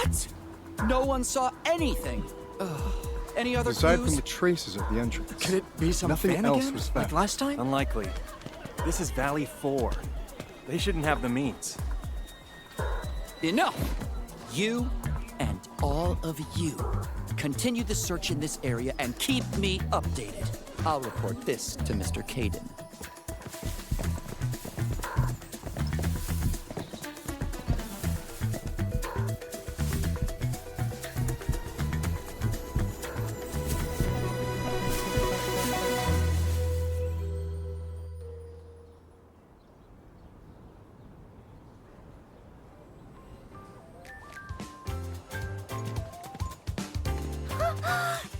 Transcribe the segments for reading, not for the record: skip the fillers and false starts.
What? No one saw anything. Any other Aside clues? from the traces of the entrance, Could it be some nothing fan else again? was Like found. last time? Unlikely. This is Valley 4. They shouldn't have the means. Enough! You and all of you continue the search in this area and keep me updated. I'll report this to Mr. Caden.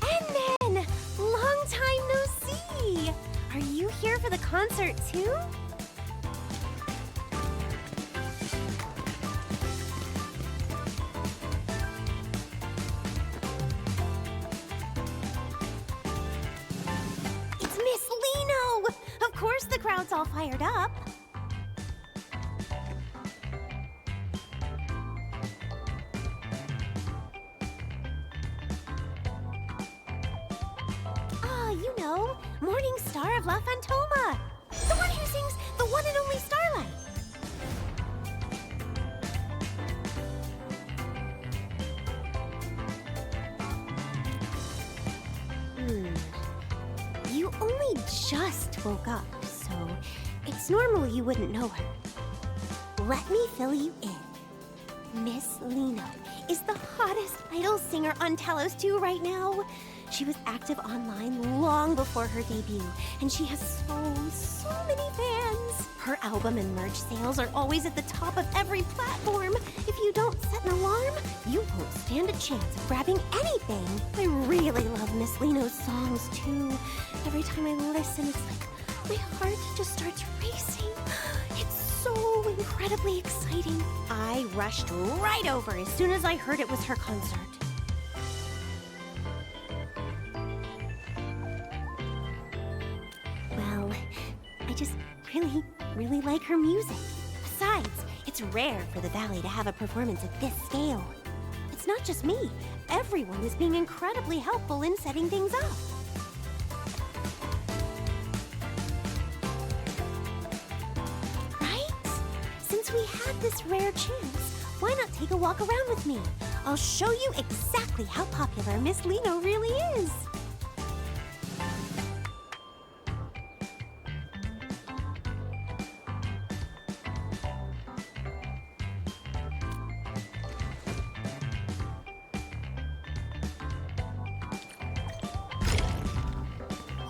Endman! Long time no see! Are you here for the concert too? It's Miss Liino! Of course the crowd's all fired up. You know, Morning Star of La Fantoma. The one who sings the one and only Starlight. You only just woke up, so it's normal you wouldn't know her. Let me fill you in. Miss Liino is the hottest idol singer on Talos 2 right now. She was active online long before her debut, and she has so many fans. Her album and merch sales are always at the top of every platform. If you don't set an alarm, you won't stand a chance of grabbing anything. I really love Miss Liino's songs, too. Every time I listen, it's like my heart just starts racing. It's so incredibly exciting. I rushed right over as soon as I heard it was her concert. Well, I just really like her music. Besides, it's rare for the Valley to have a performance at this scale. It's not just me. Everyone is being incredibly helpful in setting things up. Right? Since we had this rare chance, why not take a walk around with me? I'll show you exactly how popular Miss Liino really is.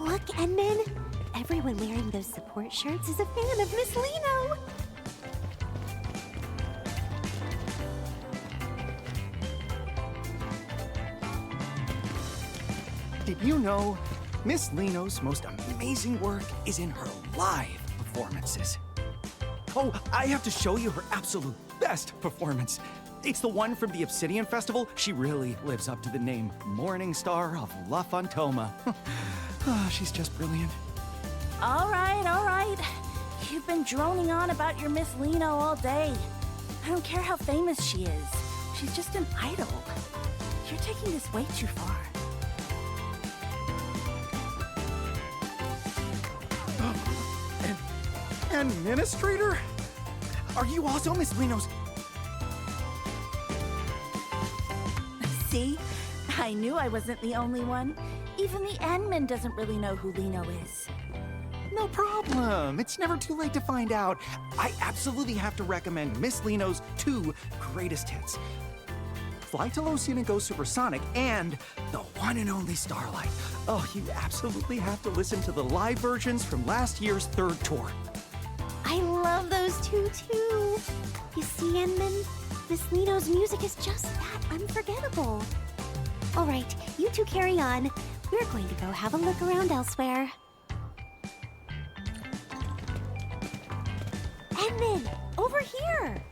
Look, Endman! Everyone wearing those support shirts is a fan of Miss Liino! Did you know Miss Liino's most amazing work is in her live performances? Oh, I have to show you her absolute best performance. It's the one from the Obsidian Festival. She really lives up to the name Morning Star of La Fantoma. Oh, she's just brilliant. All right. You've been droning on about your Miss Liino all day. I don't care how famous she is. She's just an idol. You're taking this way too far. Administrator? Are you also Miss Liino's? See? I knew I wasn't the only one. Even the Endman doesn't really know who Liino is. No problem. It's never too late to find out. I absolutely have to recommend Miss Liino's 2 greatest hits. Fly to Losien and Go Supersonic, and the one and only Starlight. Oh, you absolutely have to listen to the live versions from last year's 3rd tour. I love those two, too. You see, Endman? Miss Liino's music is just that unforgettable. All right, you two carry on. We're going to go have a look around elsewhere. Endman, over here!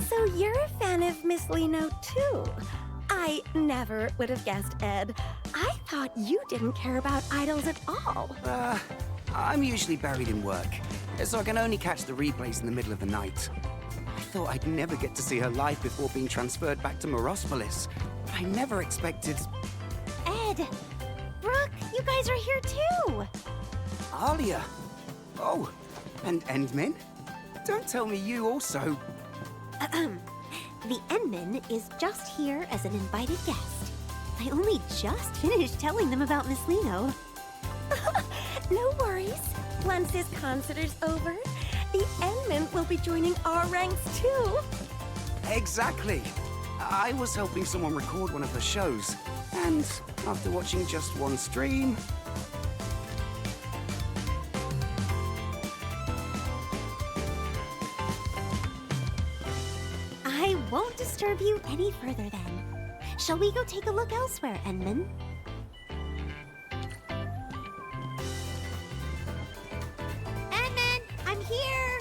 So you're a fan of Miss Liino, too? I never would have guessed, Ed. I thought you didn't care about idols at all. I'm usually buried in work. so I can only catch the replays in the middle of the night. I thought I'd never get to see her live before being transferred back to Morospolis, but I never expected... Ed! Brooke, you guys are here too! Alia! Oh, and Endmin? Don't tell me you also... The Endman is just here as an invited guest. I only just finished telling them about Miss Liino. No worries. Once this concert is over, the Endman will be joining our ranks too. Exactly. I was helping someone record one of the shows, and after watching just one stream... I won't disturb you any further then. Shall we go take a look elsewhere, Endman? Endman, I'm here!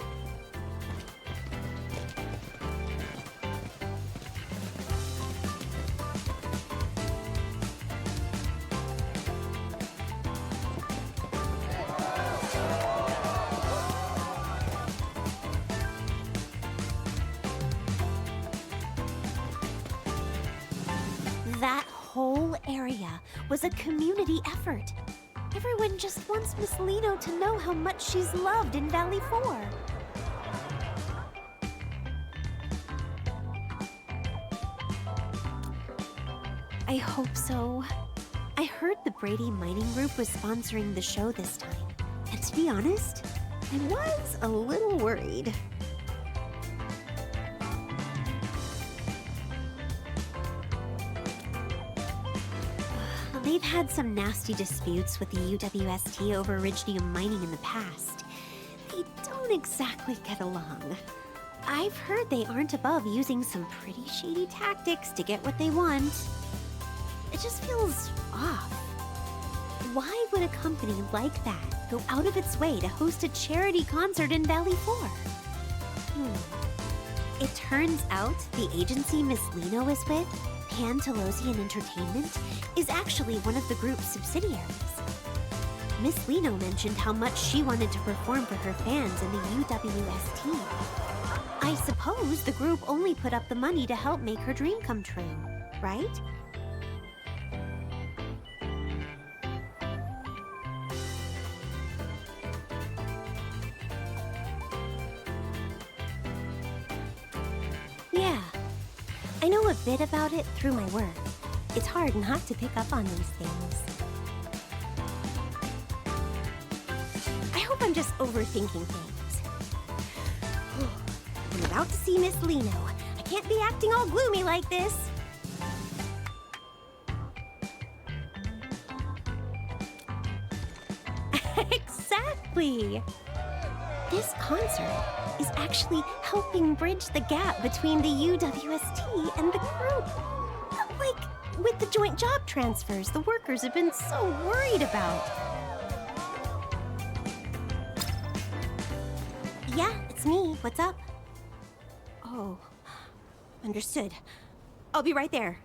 That whole area was a community effort. Everyone just wants Miss Liino to know how much she's loved in Valley 4. I hope so. I heard the Brady Mining Group was sponsoring the show this time. And to be honest, I was a little worried. They've had some nasty disputes with the UWST over Iridium mining in the past. They don't exactly get along. I've heard they aren't above using some pretty shady tactics to get what they want. It just feels off. Why would a company like that go out of its way to host a charity concert in Valley 4? It turns out the agency Miss Liino is with, Pantelosian Entertainment, is actually one of the group's subsidiaries. Miss Liino mentioned how much she wanted to perform for her fans in the UWST. I suppose the group only put up the money to help make her dream come true, right? Yeah, I know a bit about it through my work. It's hard not to pick up on these things. I hope I'm just overthinking things. I'm about to see Miss Liino. I can't be acting all gloomy like this. Exactly! This concert is actually helping bridge the gap between the UWST and the group. Like, with the joint job transfers the workers have been so worried about. Yeah, it's me. What's up? Oh, understood. I'll be right there.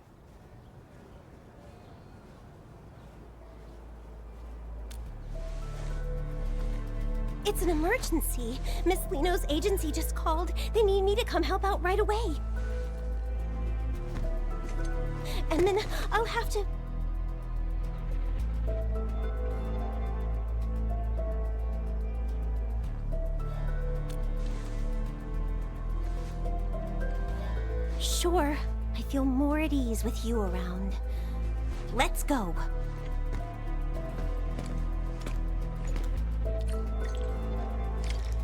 It's an emergency. Miss Liino's agency just called. They need me to come help out right away. And then I'll have to... Sure, I feel more at ease with you around. Let's go.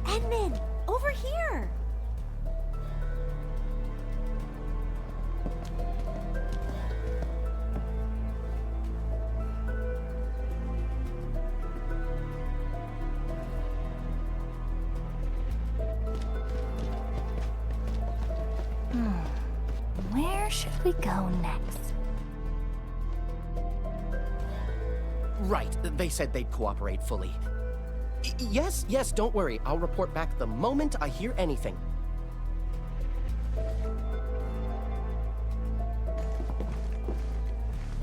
Edmund, over here! Where should we go next? Right, they said they'd cooperate fully. Yes, don't worry. I'll report back the moment I hear anything.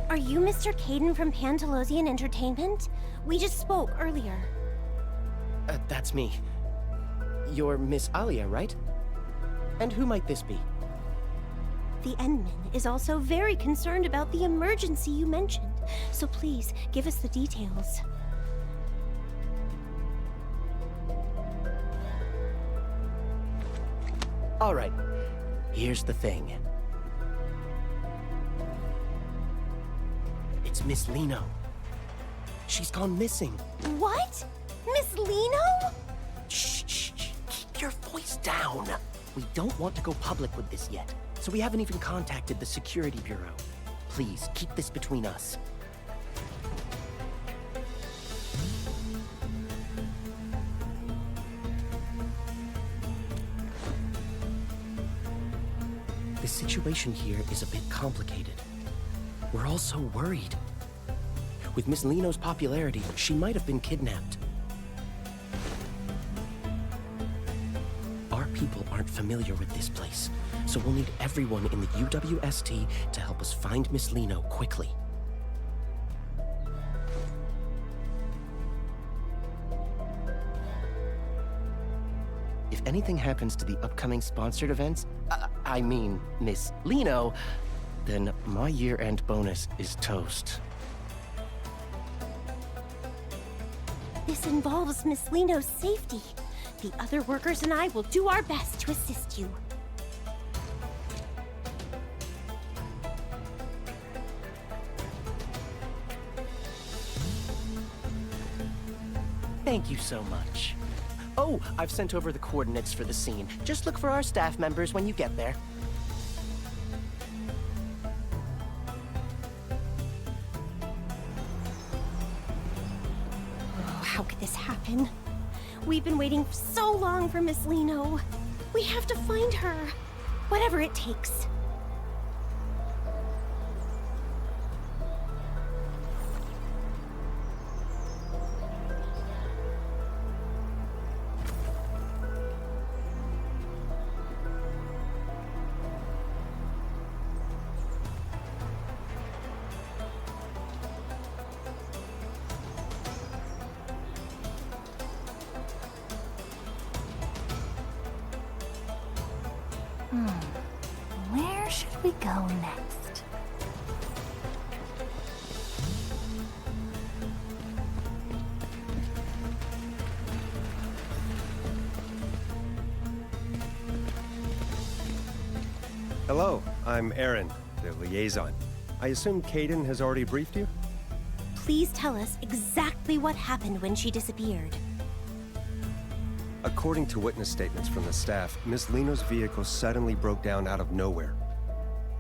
Are you Mr. Caden from Pantelosian Entertainment? We just spoke earlier. That's me. You're Miss Alia, right? And who might this be? The Endman is also very concerned about the emergency you mentioned, so please give us the details. All right, here's the thing. It's Miss Liino. She's gone missing. What? Miss Liino? Shh, shh, shh. Keep your voice down. We don't want to go public with this yet, so we haven't even contacted the Security Bureau. Please, keep this between us. The situation here is a bit complicated. We're all so worried. With Miss Liino's popularity, she might have been kidnapped. Our people aren't familiar with this place, so we'll need everyone in the UWST to help us find Miss Liino quickly. If anything happens to the upcoming sponsored events, I mean Miss Liino, then my year-end bonus is toast. This involves Miss Liino's safety. The other workers and I will do our best to assist you. Thank you so much. Oh, I've sent over the coordinates for the scene. Just look for our staff members when you get there. Oh, how could this happen? We've been waiting so long for Miss Liino. We have to find her, whatever it takes. Where should we go next? Hello, I'm Aaron, the liaison. I assume Kaden has already briefed you? Please tell us exactly what happened when she disappeared. According to witness statements from the staff, Miss Liino's vehicle suddenly broke down out of nowhere.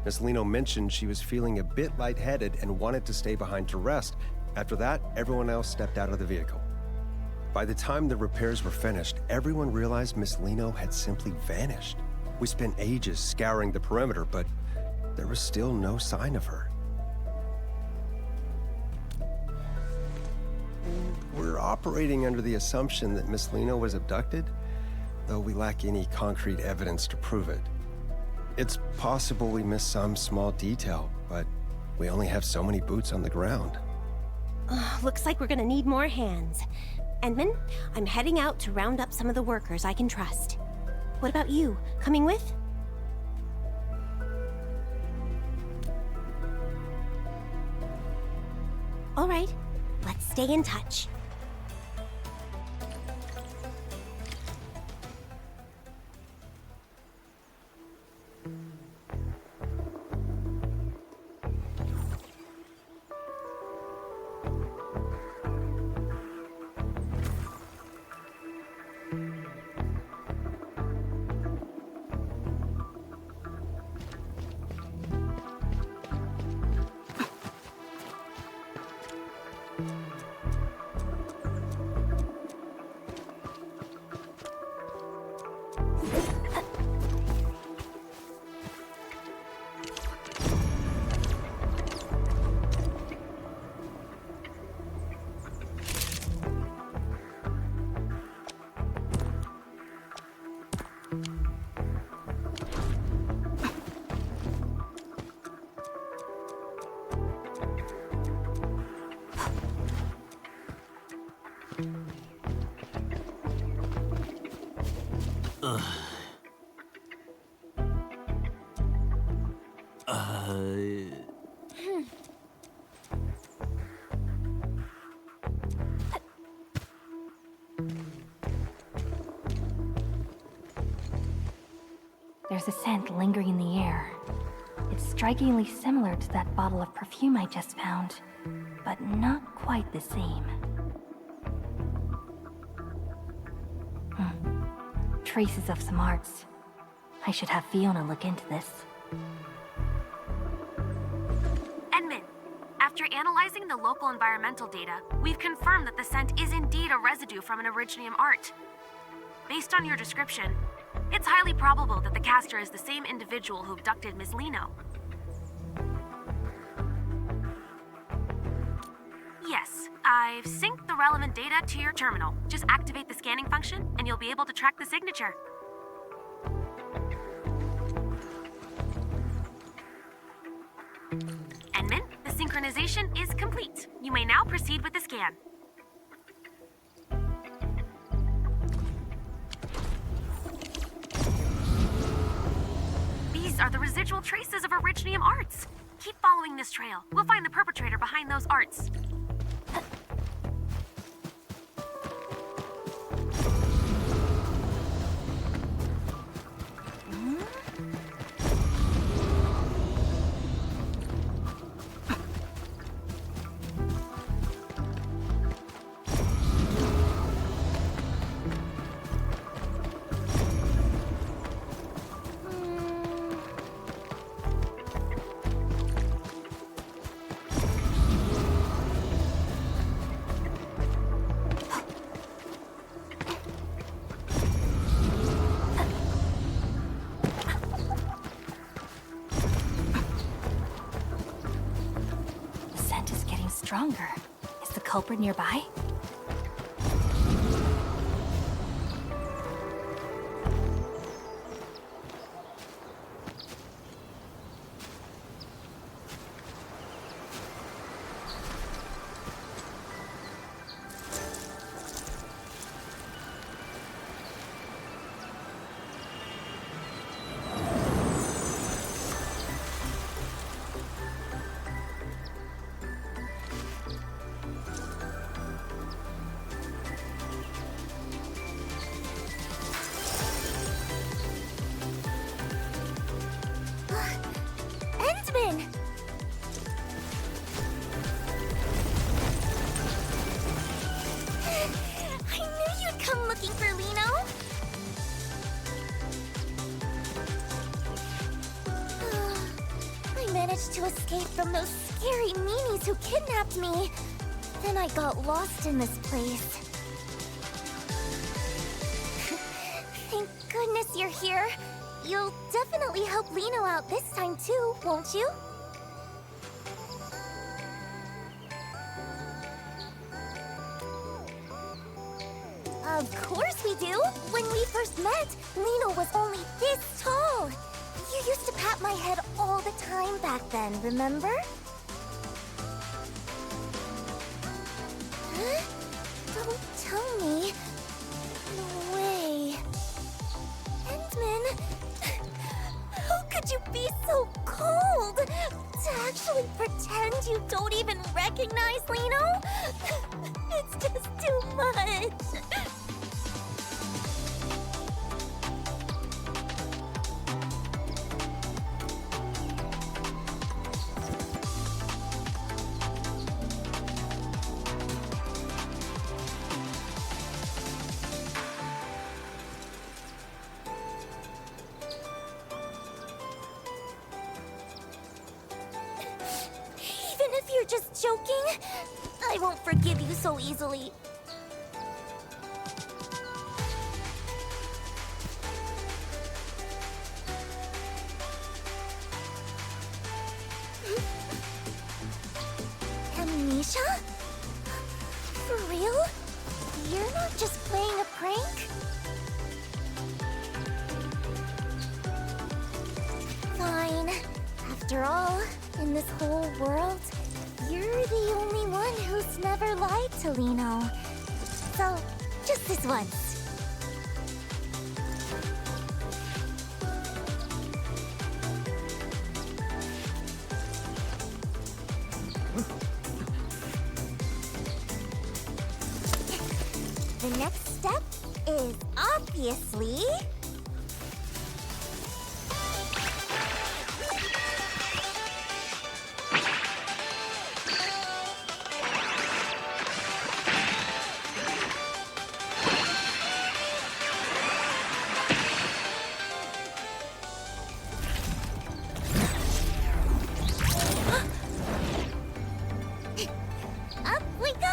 Miss Liino mentioned she was feeling a bit lightheaded and wanted to stay behind to rest. After that, everyone else stepped out of the vehicle. By the time the repairs were finished, everyone realized Miss Liino had simply vanished. We spent ages scouring the perimeter, but there was still no sign of her. We're operating under the assumption that Miss Liino was abducted, though we lack any concrete evidence to prove it. It's possible we missed some small detail, but we only have so many boots on the ground. Looks like we're gonna need more hands. Endman, I'm heading out to round up some of the workers I can trust. What about you? Coming with? All right, let's stay in touch. There's a scent lingering in the air. It's strikingly similar to that bottle of perfume I just found, but not quite the same. Traces of some arts. I should have Fiona look into this. Edmund, after analyzing the local environmental data, we've confirmed that the scent is indeed a residue from an Originium art. Based on your description, it's highly probable that the caster is the same individual who abducted Ms. Liino. Yes, I've synced the relevant data to your terminal. Just activate the scanning function, and you'll be able to track the signature. Edmund, the synchronization is complete. You may now proceed with the scan. These are the residual traces of Originium arts. Keep following this trail. We'll find the perpetrator behind those arts. Stronger. Is the culprit nearby? To escape from those scary meanies who kidnapped me. Then I got lost in this place. Thank goodness you're here. You'll definitely help Liino out this time too, won't you? Of course we do! When we first met, Liino was only this tall. You used to pat my head all the time back then, remember? Huh? Don't tell me. No way. Endman, how could you be so cold? To actually pretend you don't even recognize Liino? It's just too much. Just joking? I won't forgive you so easily. Amnesia? For real? You're not just playing a prank? Fine. After all, in this whole world, you're the only one who's never lied to Liino. So, just this once. is obviously... Up we go!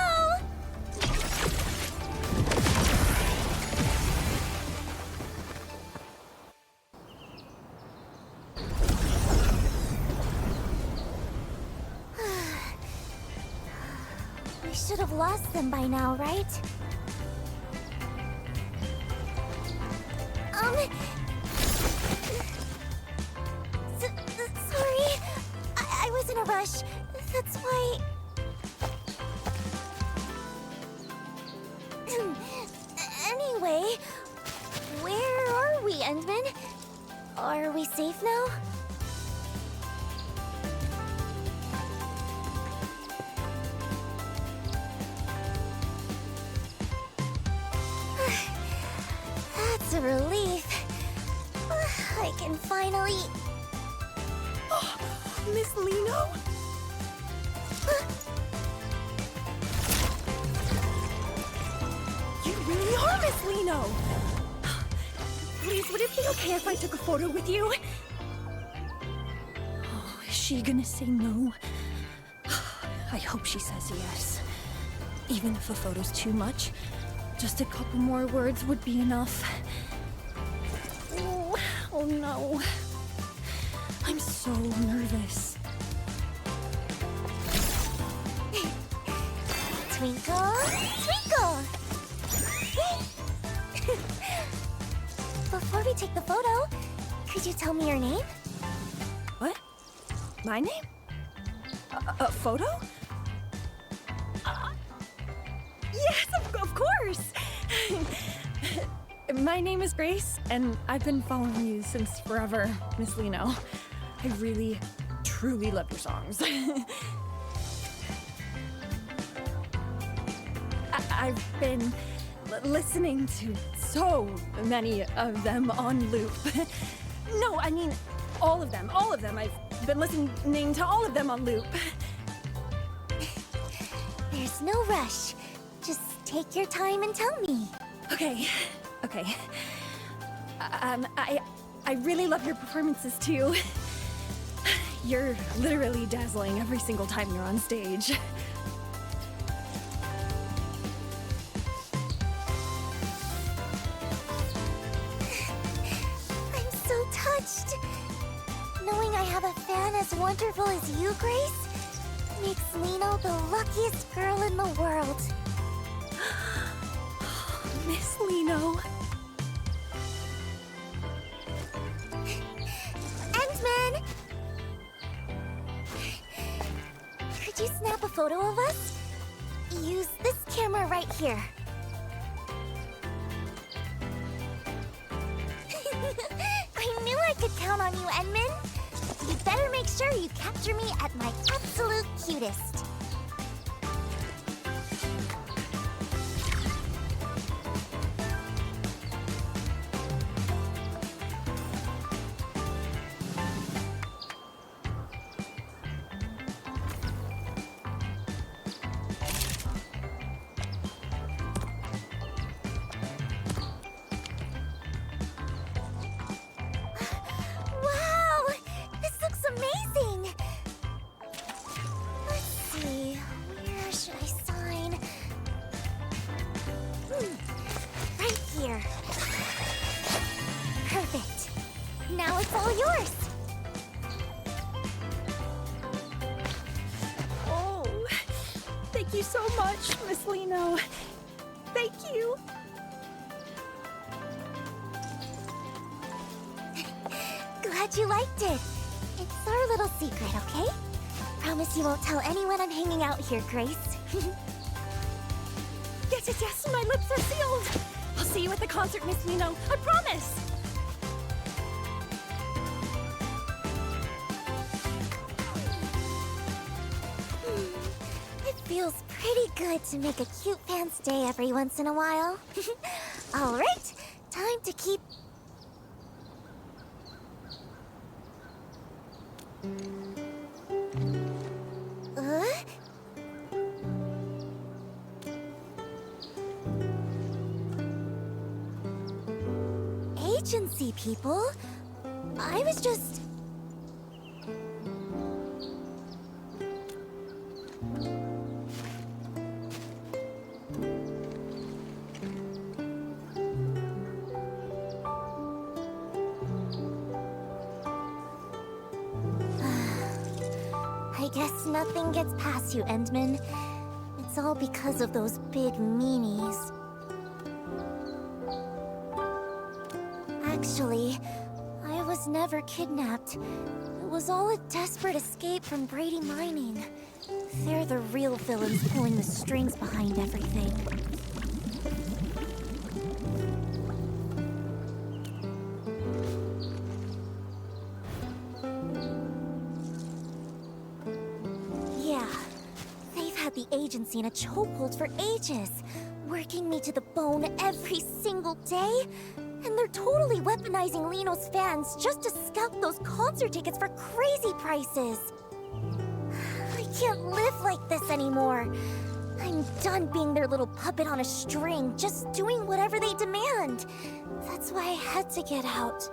We should have lost them by now, right? Sorry. I was in a rush. That's why... Anyway, where are we, Endman? Are we safe now? That's a relief. I can finally... Miss Liino? You really are Miss Liino! Please, would it be okay if I took a photo with you? Oh, is she gonna say no? I hope she says yes. Even if a photo's too much, just a couple more words would be enough. Oh no. I'm so nervous. Twinkle, twinkle! Before we take the photo, could you tell me your name? What? My name? A photo? Yes, of course! My name is Grace, and I've been following you since forever, Miss Liino. I really, truly love your songs. I've been listening to so many of them on loop. No, I mean, all of them. I've been listening to all of them on loop. There's no rush. Just take your time and tell me. Okay. I really love your performances too. You're literally dazzling every single time you're on stage. I'm so touched. Knowing I have a fan as wonderful as you, Grace, makes Liino the luckiest girl in the world. Miss Liino. Endman! Could you snap a photo of us? Use this camera right here. I knew I could count on you, Endman. You better make sure you capture me at my absolute cutest. Wow! This looks amazing! Let's see, where should I sign? Right here. Perfect. Now it's all yours. Oh, thank you so much, Miss Liino. Thank you. Glad you liked it. It's our little secret, okay? Promise you won't tell anyone I'm hanging out here, Grace. Yes, my lips are sealed. I'll see you at the concert, Miss Liino. I promise. It feels pretty good to make a cute fan's day every once in a while. All right, time to keep... Agency people? I was just... I guess nothing gets past you, Endman. It's all because of those big meanies. Actually, I was never kidnapped. It was all a desperate escape from Brady Mining. They're the real villains pulling the strings behind everything. Yeah, they've had the agency in a chokehold for ages, working me to the bone every single day. And they're totally weaponizing Liino's fans just to scalp those concert tickets for crazy prices. I can't live like this anymore. I'm done being their little puppet on a string, just doing whatever they demand. That's why I had to get out.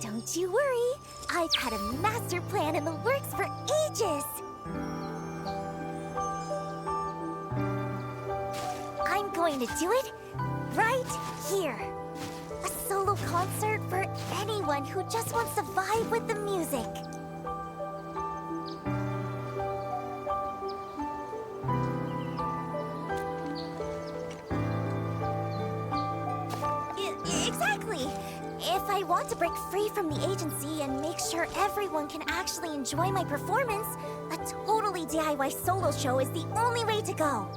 Don't you worry. I've had a master plan in the works for ages. I'm going to do it right here. A solo concert for anyone who just wants to vibe with the music. Exactly. If I want to break free from the agency and make sure everyone can actually enjoy my performance, a totally DIY solo show is the only way to go.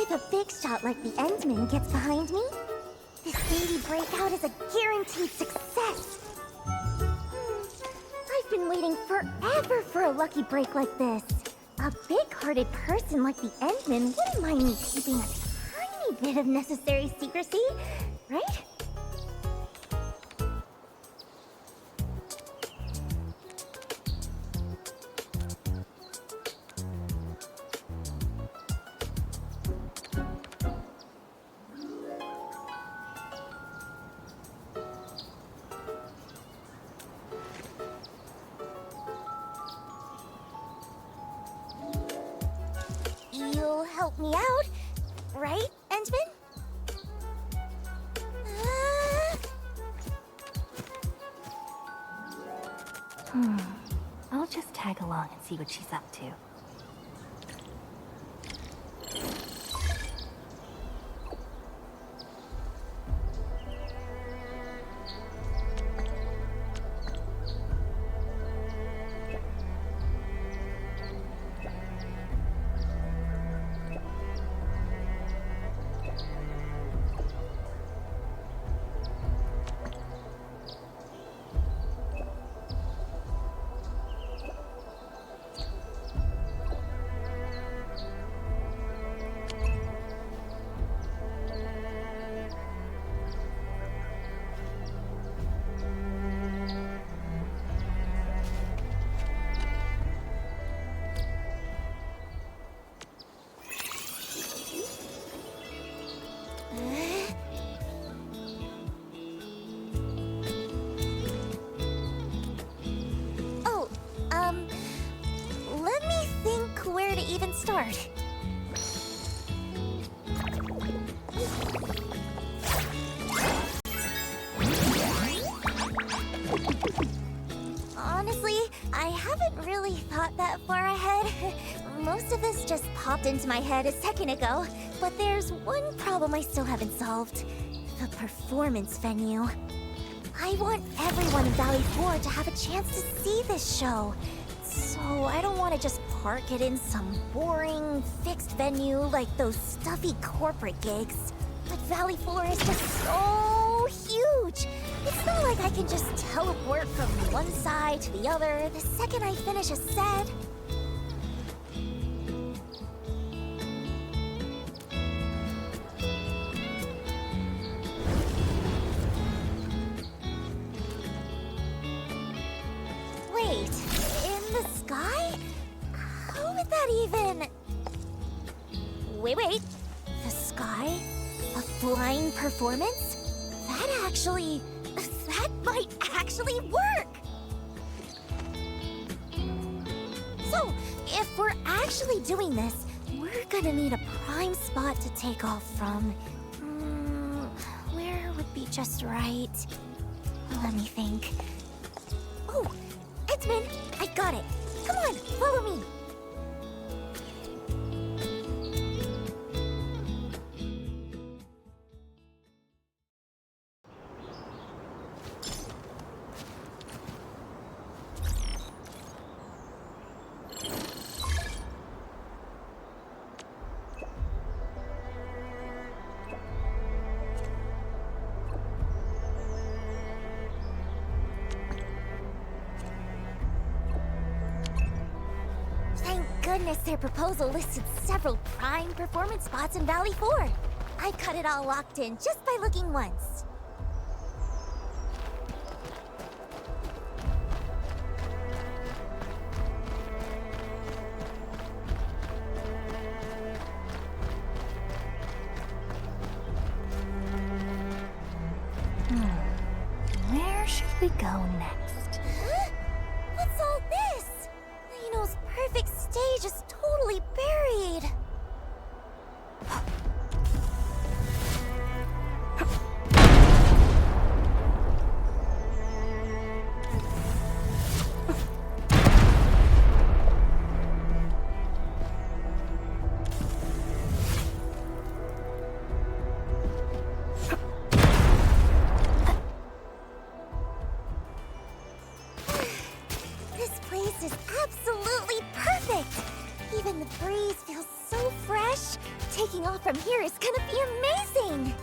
If a big shot like the Endman gets behind me, this indie breakout is a guaranteed success. I've been waiting forever for a lucky break like this. A big-hearted person like the Endman wouldn't mind me keeping a tiny bit of necessary secrecy, right? You'll help me out, right, Endman? I'll just tag along and see what she's up to. Let me think where to even start. Honestly, I haven't really thought that far ahead. Most of this just popped into my head a second ago, but there's one problem I still haven't solved. The performance venue. I want everyone in Valley 4 to have a chance to see this show. So I don't want to just park it in some boring, fixed venue like those stuffy corporate gigs. But Valley 4 is just so huge. It's not like I can just teleport from one side to the other the second I finish a set. Wait, in the sky? How would that even... Wait. The sky? A flying performance? That might actually work! So, if we're actually doing this, we're gonna need a prime spot to take off from. Where would be just right? Let me think. Oh, Edmund, I got it. Come on, follow me. Goodness, their proposal listed several prime performance spots in Valley 4. I've got it all locked in just by looking once. Where should we go next? Huh? What's all this? Liino's perfect stage is totally buried. This place is absolutely perfect! Even the breeze feels so fresh. Taking off from here is gonna be amazing!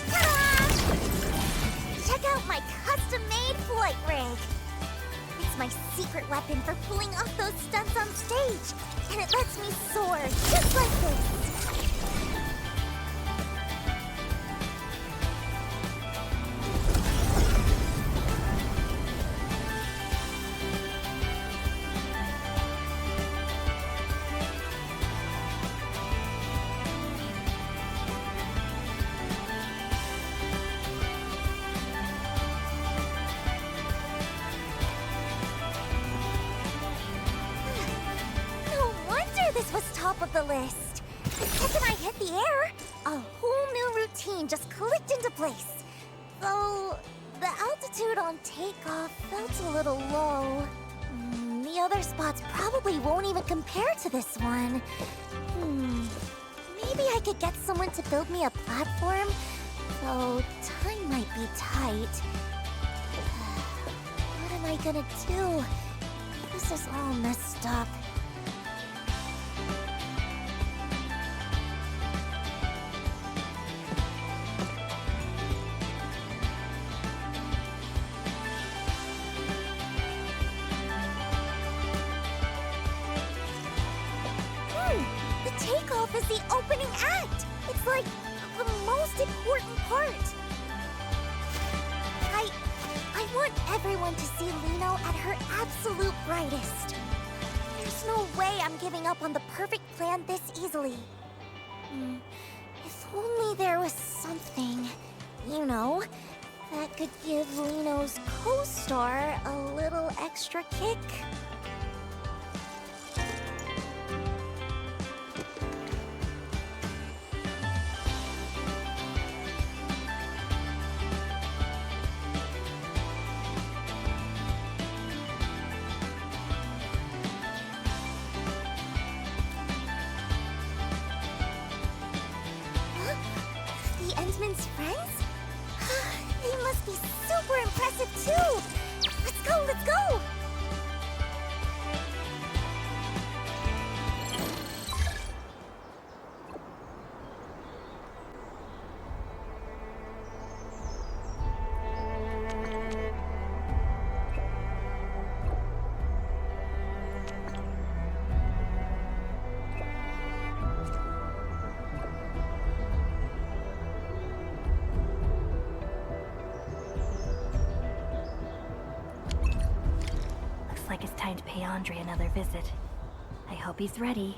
Ta-da! Check out my custom-made flight rig! It's my secret weapon for pulling off those stunts on stage, and it lets me soar just like this. This was top of the list. The second I hit the air, a whole new routine just clicked into place. Though, the altitude on takeoff felt a little low. The other spots probably won't even compare to this one. Maybe I could get someone to build me a platform, though time might be tight. What am I gonna do? This is all messed up. The takeoff is the opening act! It's like the most important part. I want everyone to see Liino at her absolute brightest. There's no way I'm giving up on the perfect plan this easily. If only there was something, that could give Liino's co-star a little extra kick. Endman's friends? They must be super impressive too! Let's go! Andre another visit. I hope he's ready.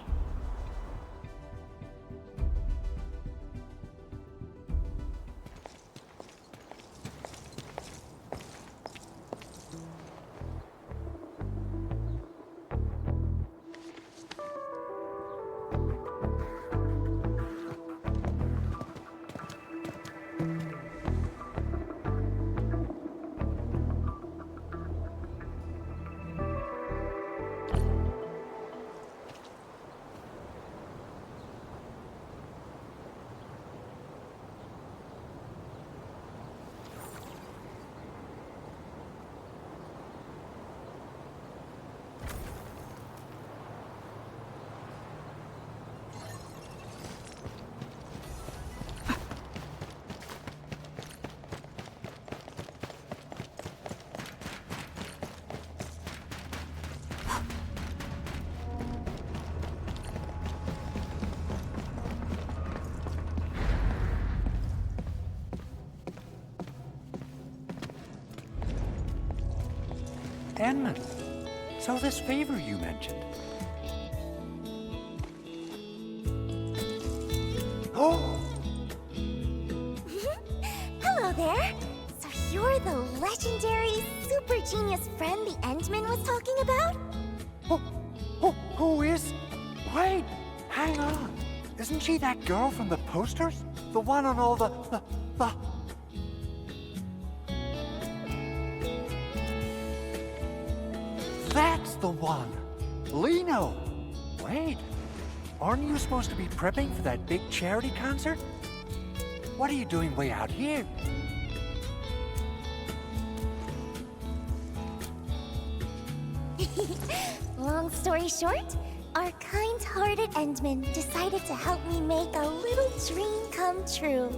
Edmund, so this fever you mentioned. Oh! Hello there. So you're the legendary super genius friend the Endman was talking about? Who is? Wait, hang on. Isn't she that girl from the posters? The one on all the... That's the one! Liino! Wait, aren't you supposed to be prepping for that big charity concert? What are you doing way out here? Long story short, our kind-hearted Endman decided to help me make a little dream come true.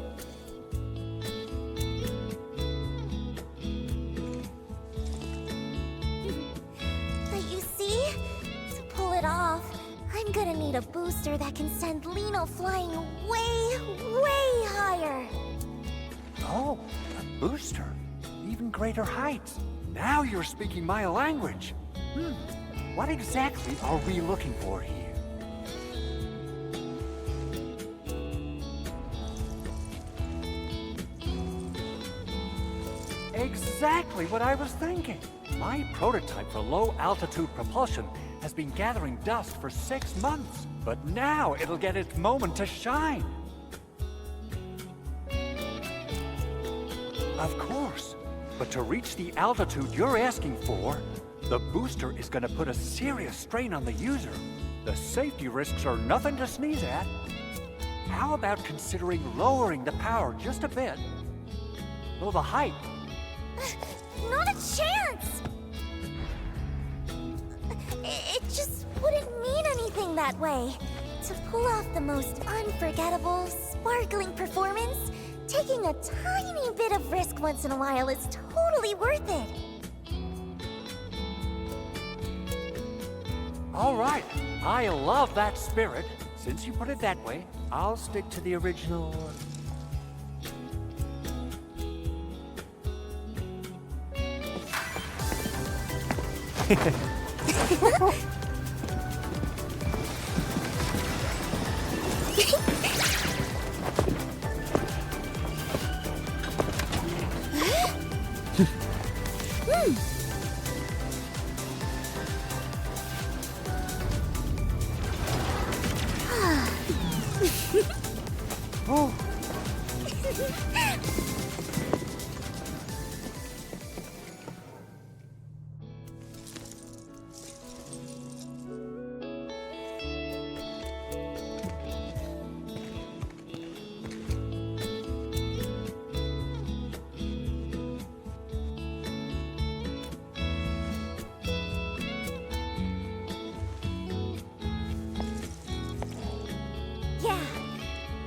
But you see, to pull it off, I'm gonna need a booster that can send Liino flying way, way higher. Oh, a booster. Even greater heights. Now you're speaking my language. What exactly are we looking for here? Exactly what I was thinking. My prototype for low-altitude propulsion has been gathering dust for 6 months, but now it'll get its moment to shine. Of course, but to reach the altitude you're asking for, the booster is going to put a serious strain on the user. The safety risks are nothing to sneeze at. How about considering lowering the power just a bit? Well, the height. Not a chance! It just wouldn't mean anything that way. To pull off the most unforgettable, sparkling performance, taking a tiny bit of risk once in a while is totally worth it. All right, I love that spirit. Since you put it that way, I'll stick to the original. Oh. Yeah,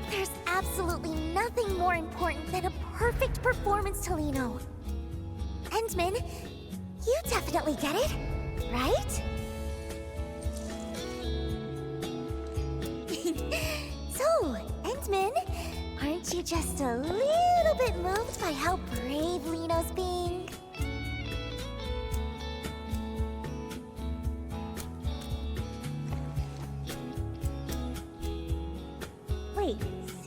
there's absolutely nothing more important than a perfect performance to Liino. Endman, you definitely get it, right? So, Endman, aren't you just a little bit moved by how brave Liino's being? Wait,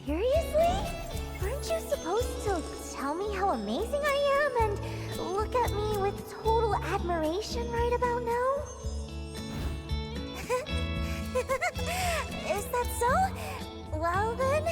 seriously? Aren't you supposed to tell me how amazing I am and look at me with total admiration right about now? Is that so? Well then...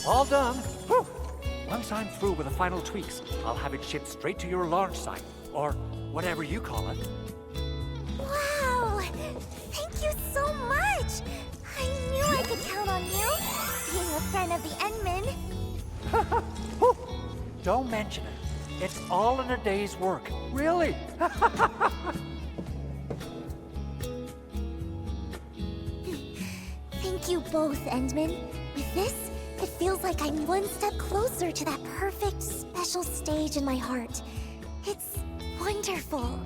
All done. Whew. Once I'm through with the final tweaks, I'll have it shipped straight to your launch site, or whatever you call it. Wow! Thank you so much! I knew I could count on you, being a friend of the Endmen. Don't mention it. It's all in a day's work. Really? Thank you both, Endmen. With this, it feels like I'm one step closer to that perfect, special stage in my heart. It's wonderful.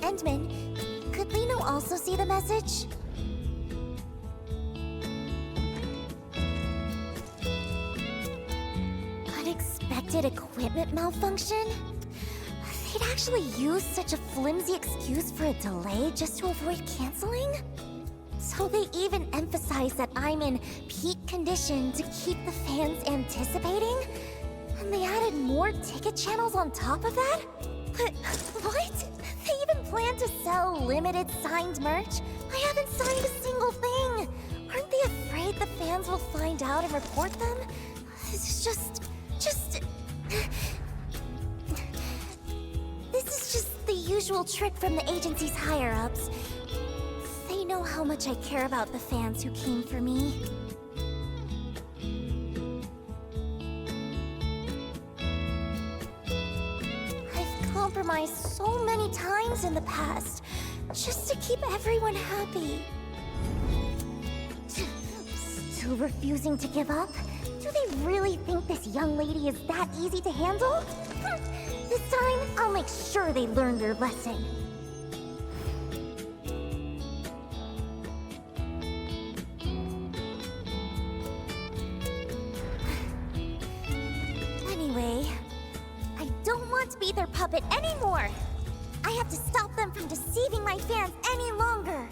Endman, could Liino also see the message? Unexpected equipment malfunction? They'd actually use such a flimsy excuse for a delay just to avoid canceling? So they even emphasize that I'm in peak condition to keep the fans anticipating? And they added more ticket channels on top of that? But what? They even plan to sell limited signed merch? I haven't signed a single thing! Aren't they afraid the fans will find out and report them? This is just... This is just the usual trick from the agency's higher-ups. They know how much I care about the fans who came for me. I've compromised so many times in the past, just to keep everyone happy. Still refusing to give up? Do they really think this young lady is that easy to handle? This time, I'll make sure they learn their lesson. Anyway, I don't want to be their puppet anymore. I have to stop them from deceiving my fans any longer.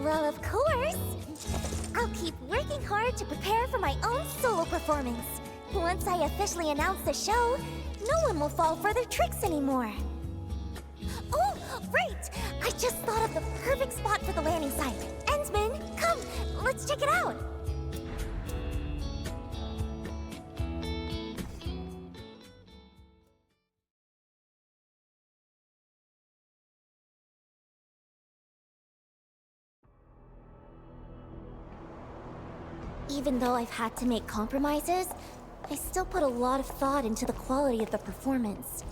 Well, of course. I'll keep working hard to prepare for my own solo performance. Once I officially announce the show, no one will fall for their tricks anymore. Oh, right! I just thought of the perfect spot for the landing site. Endman, come, let's check it out. Even though I've had to make compromises, I still put a lot of thought into the quality of the performance.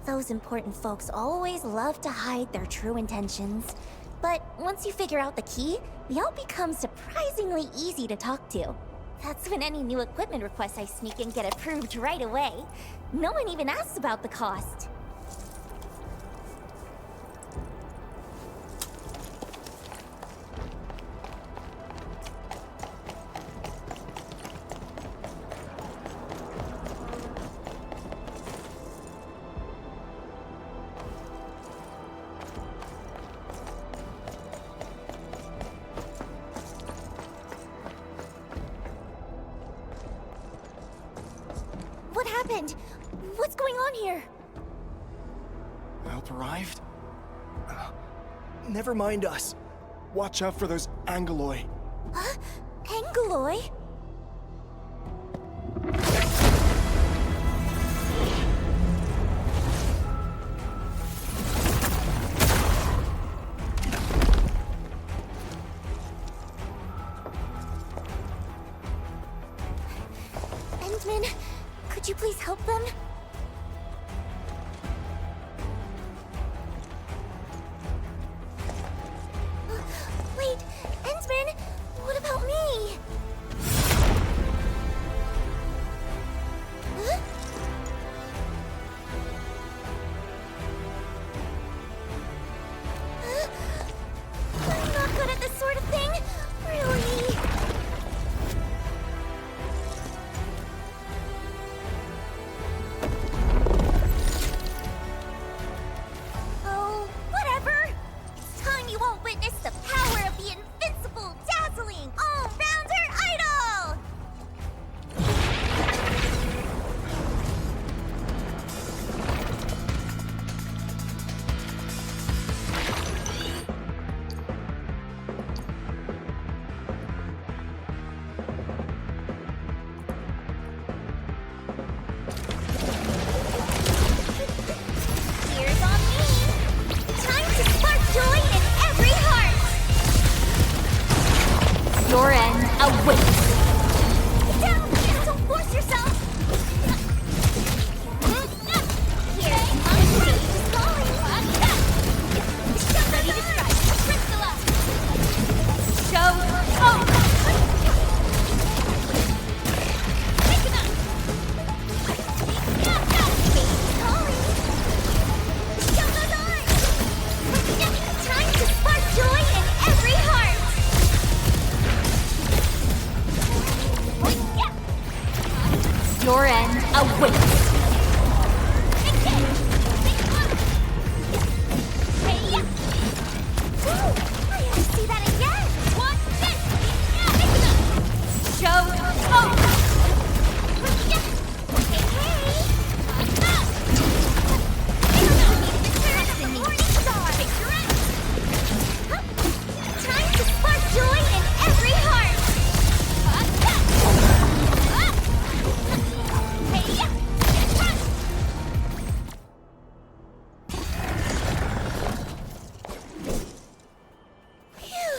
Those important folks always love to hide their true intentions. But once you figure out the key, they all become surprisingly easy to talk to. That's when any new equipment requests I sneak in get approved right away. No one even asks about the cost. What happened? What's going on here? Help arrived? Never mind us. Watch out for those Angeloy. Huh? Angeloy? Endman, could you please help them? Wait, Endman, what about me? Huh? I'm not good at this sort of thing, really. Oh, whatever. It's time you all witness the power of the invincible, dazzling, all-rounder idol! Here's on me! Time to spark joy in every heart! Your end awaits. Get down! Don't force yourself! Here, on stage is calling! Ready to strike! Crystalla! Show. Oh. Time to spark joy in every heart! Your end awaits. I have to see that again! Watch this! Show. Oh. Time to spark joy in every heart! Phew.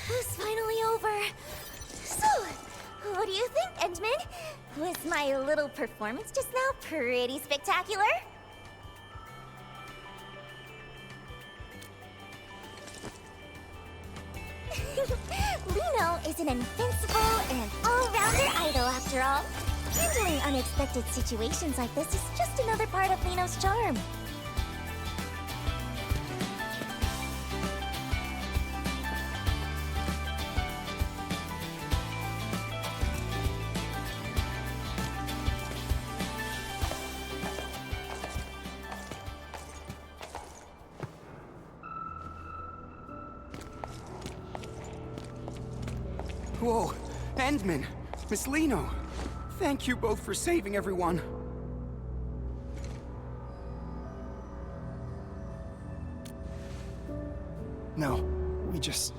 It's finally over. So, what do you think, Endman? Was my little performance just now pretty spectacular? Liino is an invincible and all-rounder idol, after all. Handling unexpected situations like this is just another part of Liino's charm. Whoa, Endman, Miss Liino, thank you both for saving everyone. No, we just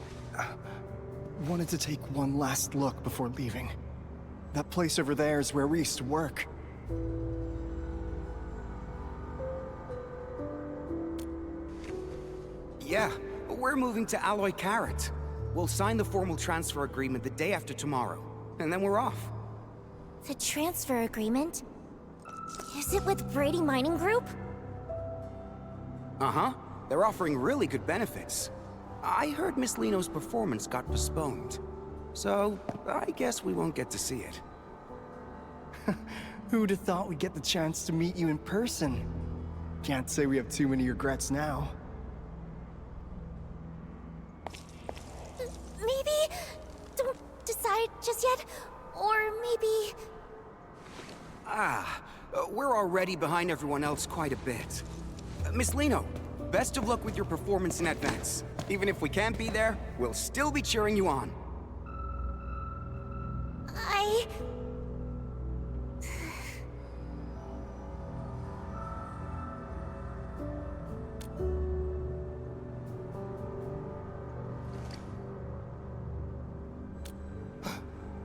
wanted to take one last look before leaving. That place over there is where we used to work. Yeah, we're moving to Alloy Carrot. We'll sign the formal transfer agreement the day after tomorrow, and then we're off. The transfer agreement? Is it with Brady Mining Group? Uh-huh. They're offering really good benefits. I heard Miss Liino's performance got postponed. So, I guess we won't get to see it. Who'd have thought we'd get the chance to meet you in person? Can't say we have too many regrets now. Maybe... Don't decide just yet. Or maybe... We're already behind everyone else quite a bit. Miss Liino, best of luck with your performance in advance. Even if we can't be there, we'll still be cheering you on.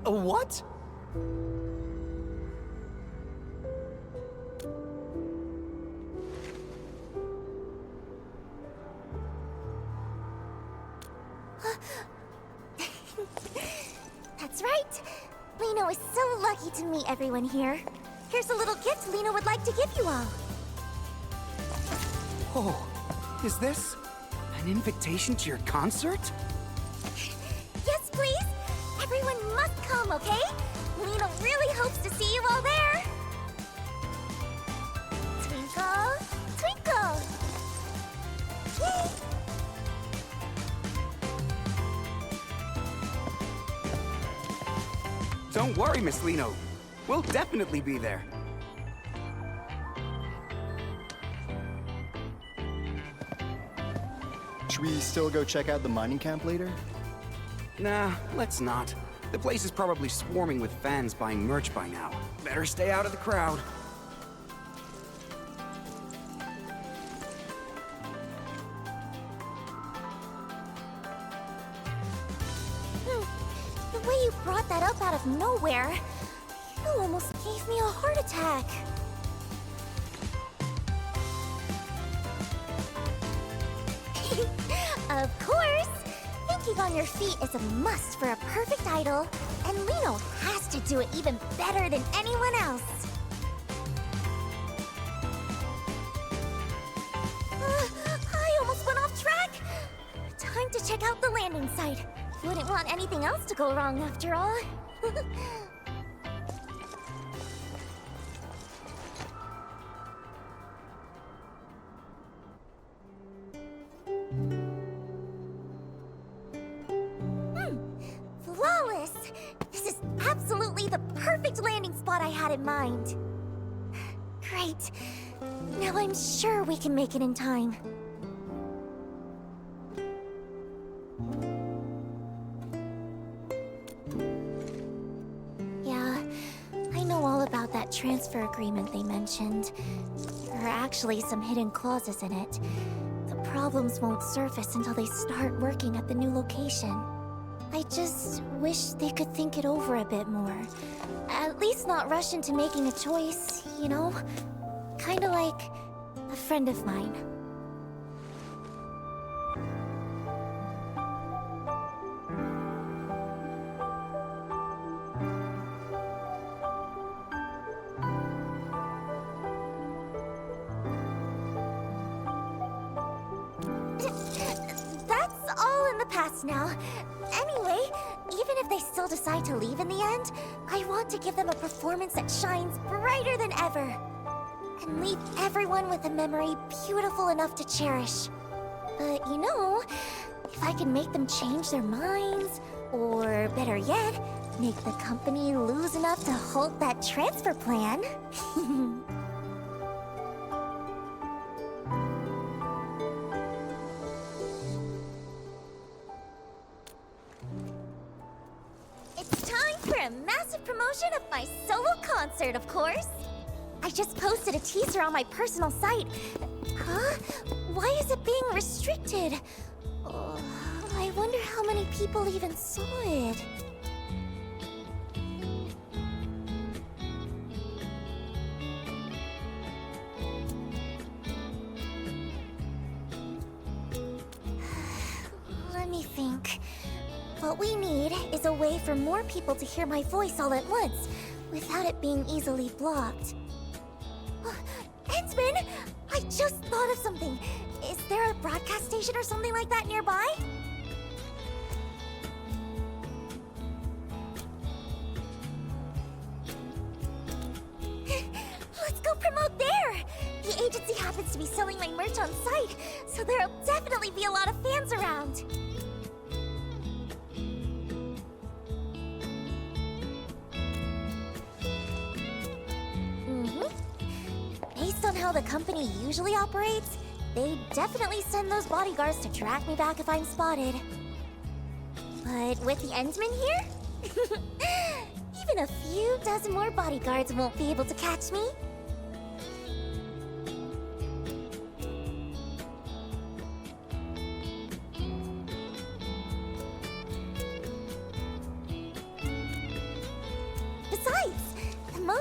What? That's right. Liino is so lucky to meet everyone here. Here's a little gift Liino would like to give you all. Oh, is this an invitation to your concert? Yes, please. Everyone must come, okay? Liino really hopes to see you all there. Twinkle, twinkle. Yay! Don't worry, Miss Liino. We'll definitely be there. Should we still go check out the mining camp later? Nah, let's not. The place is probably swarming with fans buying merch by now. Better stay out of the crowd. The way you brought that up out of nowhere, you almost gave me a heart attack. Of course! Thinking on your feet is a must for a perfect idol, and Liino has to do it even better than anyone else. I almost went off track! Time to check out the landing site. Wouldn't want anything else to go wrong after all. Flawless! This is absolutely the perfect landing spot I had in mind. Great. Now I'm sure we can make it in time. Yeah, I know all about that transfer agreement they mentioned. There are actually some hidden clauses in it. The problems won't surface until they start working at the new location. I just wish they could think it over a bit more. At least not rush into making a choice, you know? Kinda like a friend of mine. That's all in the past now. Anyway, even if they still decide to leave in the end, I want to give them a performance that shines brighter than ever. And leave everyone with a memory beautiful enough to cherish. But you know, if I can make them change their minds, or better yet, make the company lose enough to halt that transfer plan. It's time for a massive promotion of my solo concert, of course. I just posted a teaser on my personal site. Huh? Why is it being restricted? I wonder how many people even saw it. Let me think. What we need is a way for more people to hear my voice all at once, without it being easily blocked. Ensman! I just thought of something. Is there a broadcast station or something like that nearby? Let's go promote there! The agency happens to be selling my merch on site, so there'll definitely be a lot of fans around. Based on how the company usually operates, they definitely send those bodyguards to track me back if I'm spotted. But with the Endman here, even a few dozen more bodyguards won't be able to catch me.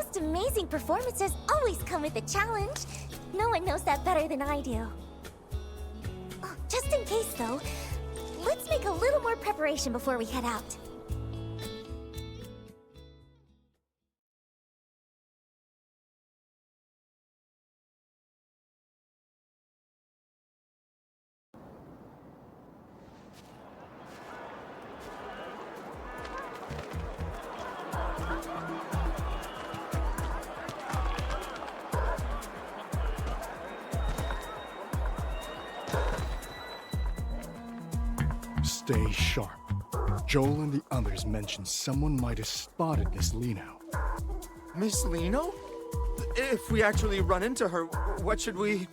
most amazing performances always come with a challenge. No one knows that better than I do. Oh, just in case, though, let's make a little more preparation before we head out. Stay sharp. Joel and the others mentioned someone might have spotted Miss Liino. Miss Liino? If we actually run into her, what should we...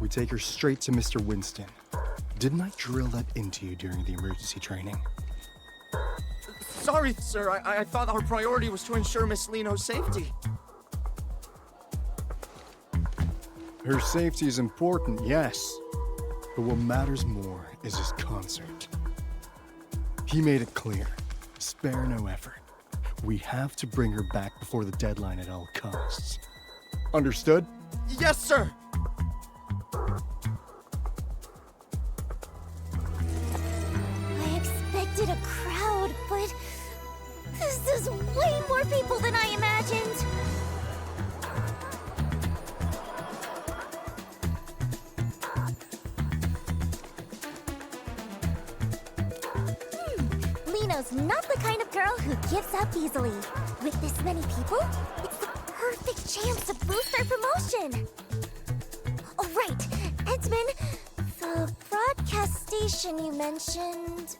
We take her straight to Mr. Winston. Didn't I drill that into you during the emergency training? Sorry, sir. I thought our priority was to ensure Miss Liino's safety. Her safety is important, yes. But what matters more is his concert. He made it clear, spare no effort. We have to bring her back before the deadline at all costs. Understood? Yes, sir! I expected a crowd, but this is way more people than I imagined. Liino's not the kind of girl who gives up easily. With this many people, it's the perfect chance to boost our promotion. Oh, right. Edmund, the broadcast station you mentioned...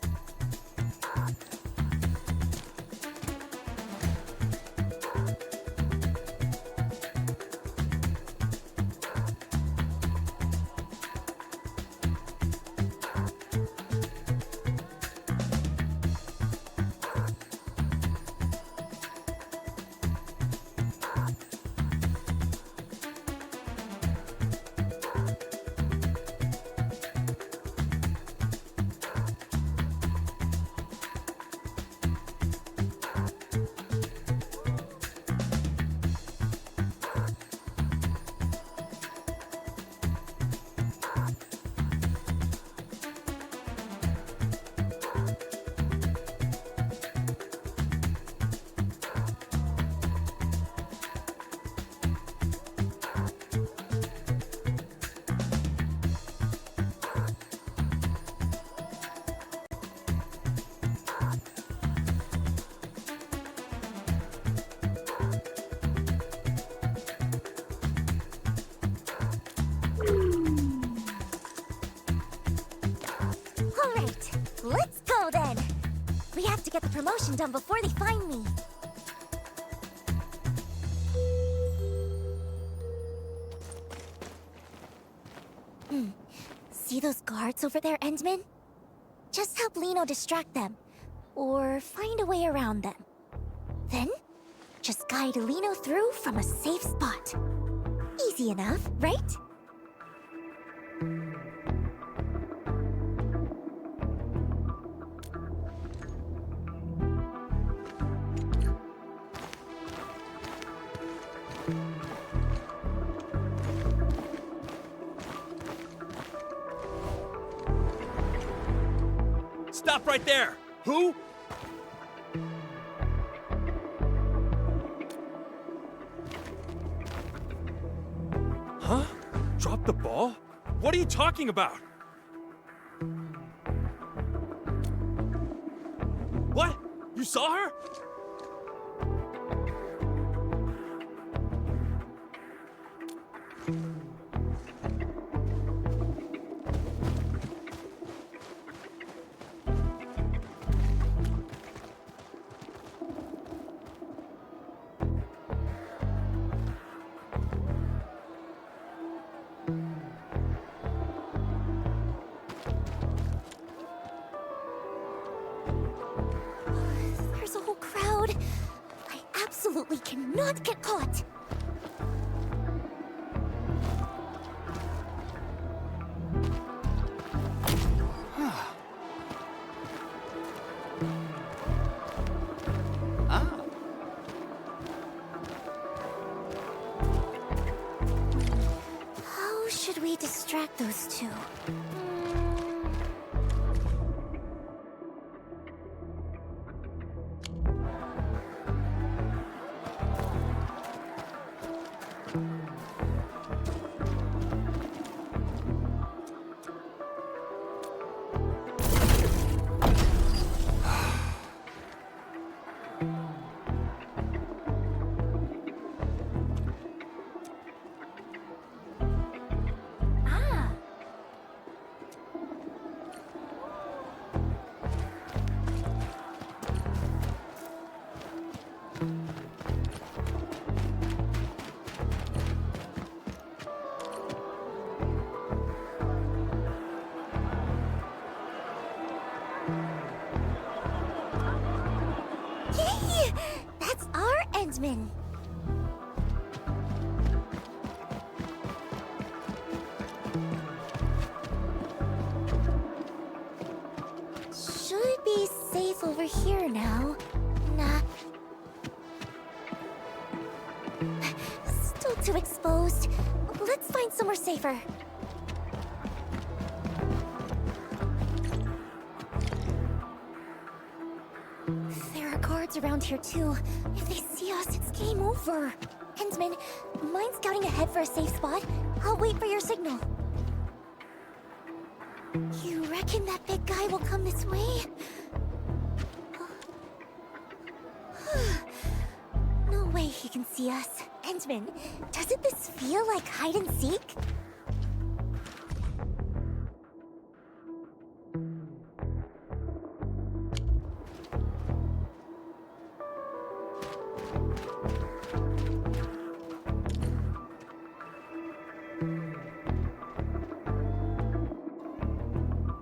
Alright, let's go then! We have to get the promotion done before they find me. See those guards over there, Endman? Just help Liino distract them, or find a way around them. Then, just guide Liino through from a safe spot. Easy enough, right? Stop right there! Who? Huh? Drop the ball? What are you talking about? What? You saw her? There's a whole crowd. I absolutely cannot get caught. those two. Yay! That's our Endman! Should be safe over here now. Nah. Still too exposed. Let's find somewhere safer. There are guards around here too. If they see us, it's game over. Endman, mind scouting ahead for a safe spot? I'll wait for your signal. You reckon that big guy will come this way? No way he can see us. Endman, doesn't this feel like hide and seek?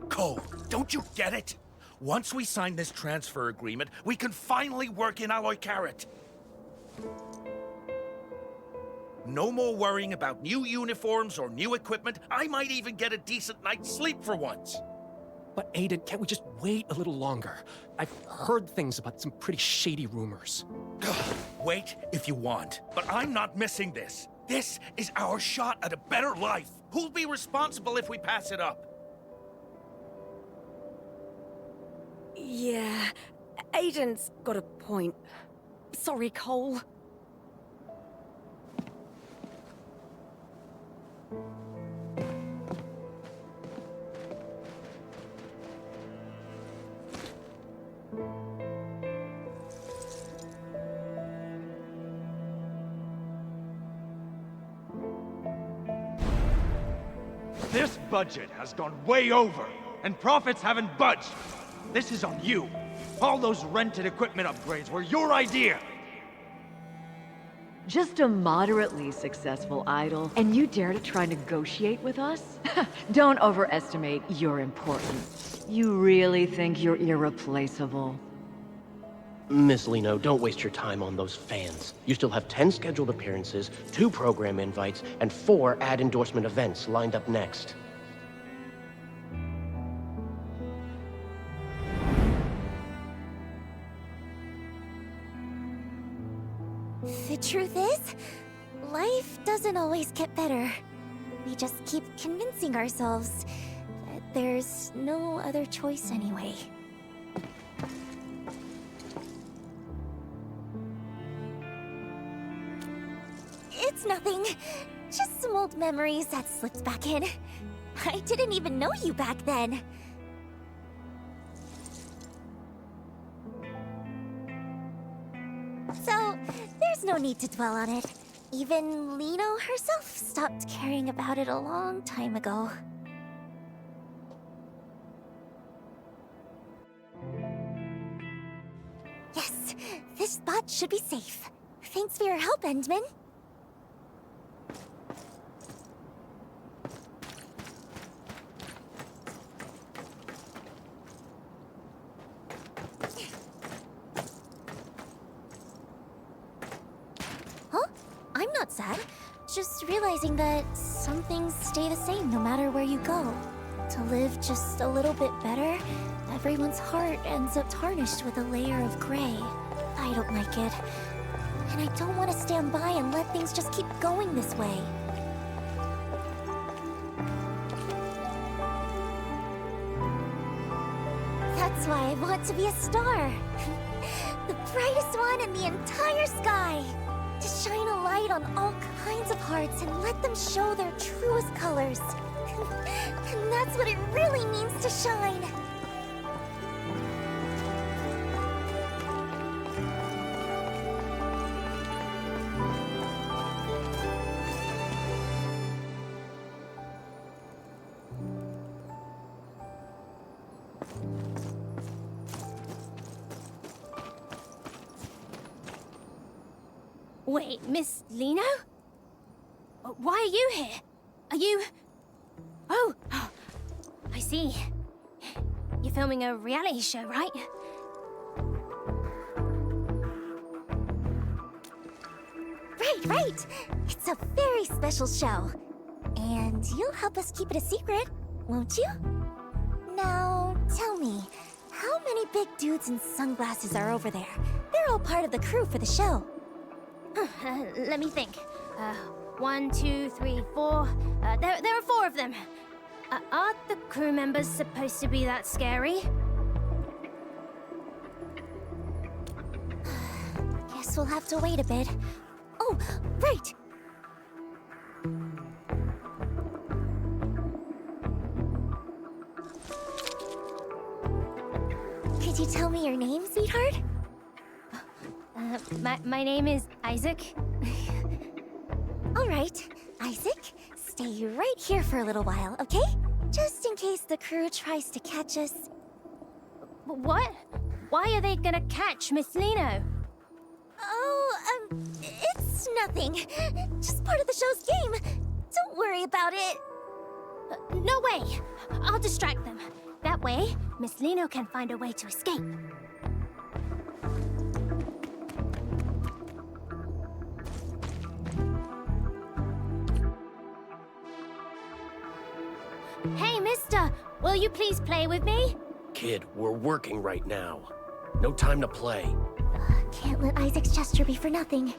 Cole, don't you get it? Once we sign this transfer agreement, we can finally work in Alloy Carrot. No more worrying about new uniforms or new equipment. I might even get a decent night's sleep for once. But Aiden, can't we just wait a little longer? I've heard things about some pretty shady rumors. Wait if you want, but I'm not missing this. This is our shot at a better life. Who'll be responsible if we pass it up? Yeah, Aiden's got a point. Sorry, Cole. This budget has gone way over, and profits haven't budged. This is on you. All those rented equipment upgrades were your idea. Just a moderately successful idol, and you dare to try negotiate with us? Don't overestimate your importance. You really think you're irreplaceable? Miss Liino, don't waste your time on those fans. You still have 10 scheduled appearances, 2 program invites, and 4 ad endorsement events lined up next. The truth is, life doesn't always get better. We just keep convincing ourselves that there's no other choice anyway. It's nothing. Just some old memories that slipped back in. I didn't even know you back then. So, there's no need to dwell on it. Even Liino herself stopped caring about it a long time ago. Yes, this spot should be safe. Thanks for your help, Endman. I'm not sad. Just realizing that some things stay the same no matter where you go. To live just a little bit better, everyone's heart ends up tarnished with a layer of gray. I don't like it. And I don't want to stand by and let things just keep going this way. That's why I want to be a star. The brightest one in the entire sky. To shine a light on all kinds of hearts and let them show their truest colors. And that's what it really means to shine. Wait, Miss Liino? Why are you here? Are you... Oh, I see. You're filming a reality show, right? Right. It's a very special show. And you'll help us keep it a secret, won't you? Now, tell me, how many big dudes in sunglasses are over there? They're all part of the crew for the show. Let me think. 1, 2, 3, 4. There are 4 of them. Aren't the crew members supposed to be that scary? Guess we'll have to wait a bit. Oh, right! Could you tell me your name, sweetheart? My name is Isaac. All right, Isaac, stay right here for a little while, okay? Just in case the crew tries to catch us. What? Why are they gonna catch Miss Liino? Oh, it's nothing. Just part of the show's game. Don't worry about it. No way! I'll distract them. That way, Miss Liino can find a way to escape. Hey, mister! Will you please play with me? Kid, we're working right now. No time to play. Can't let Isaac's gesture be for nothing.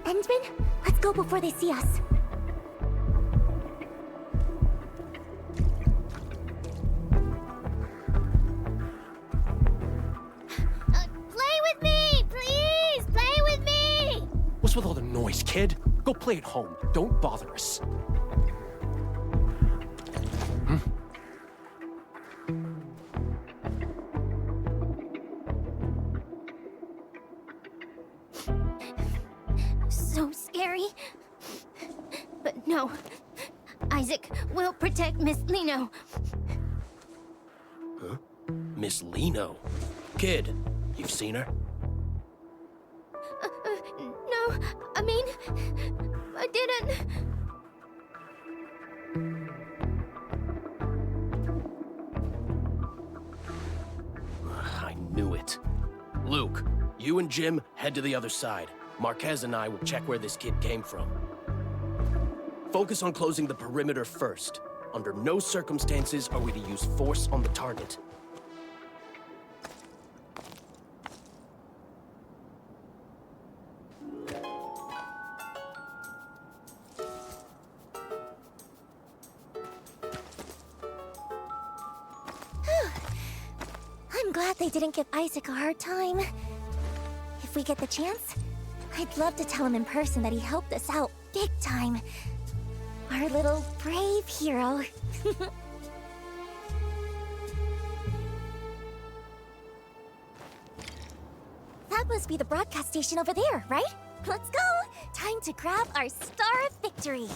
Endman, let's go before they see us. Play with me! Please! Play with me! What's with all the noise, kid? Go play at home. Don't bother us. So scary. But no. Isaac will protect Miss Liino. Huh? Miss Liino? Kid, you've seen her? No, I mean, I didn't. I knew it. Luke, you and Jim head to the other side. Marquez and I will check where this kid came from. Focus on closing the perimeter first. Under no circumstances are we to use force on the target. I'm glad they didn't give Isaac a hard time. If we get the chance, I'd love to tell him in person that he helped us out big time. Our little brave hero. That must be the broadcast station over there, right? Let's go! Time to grab our Star of Victory.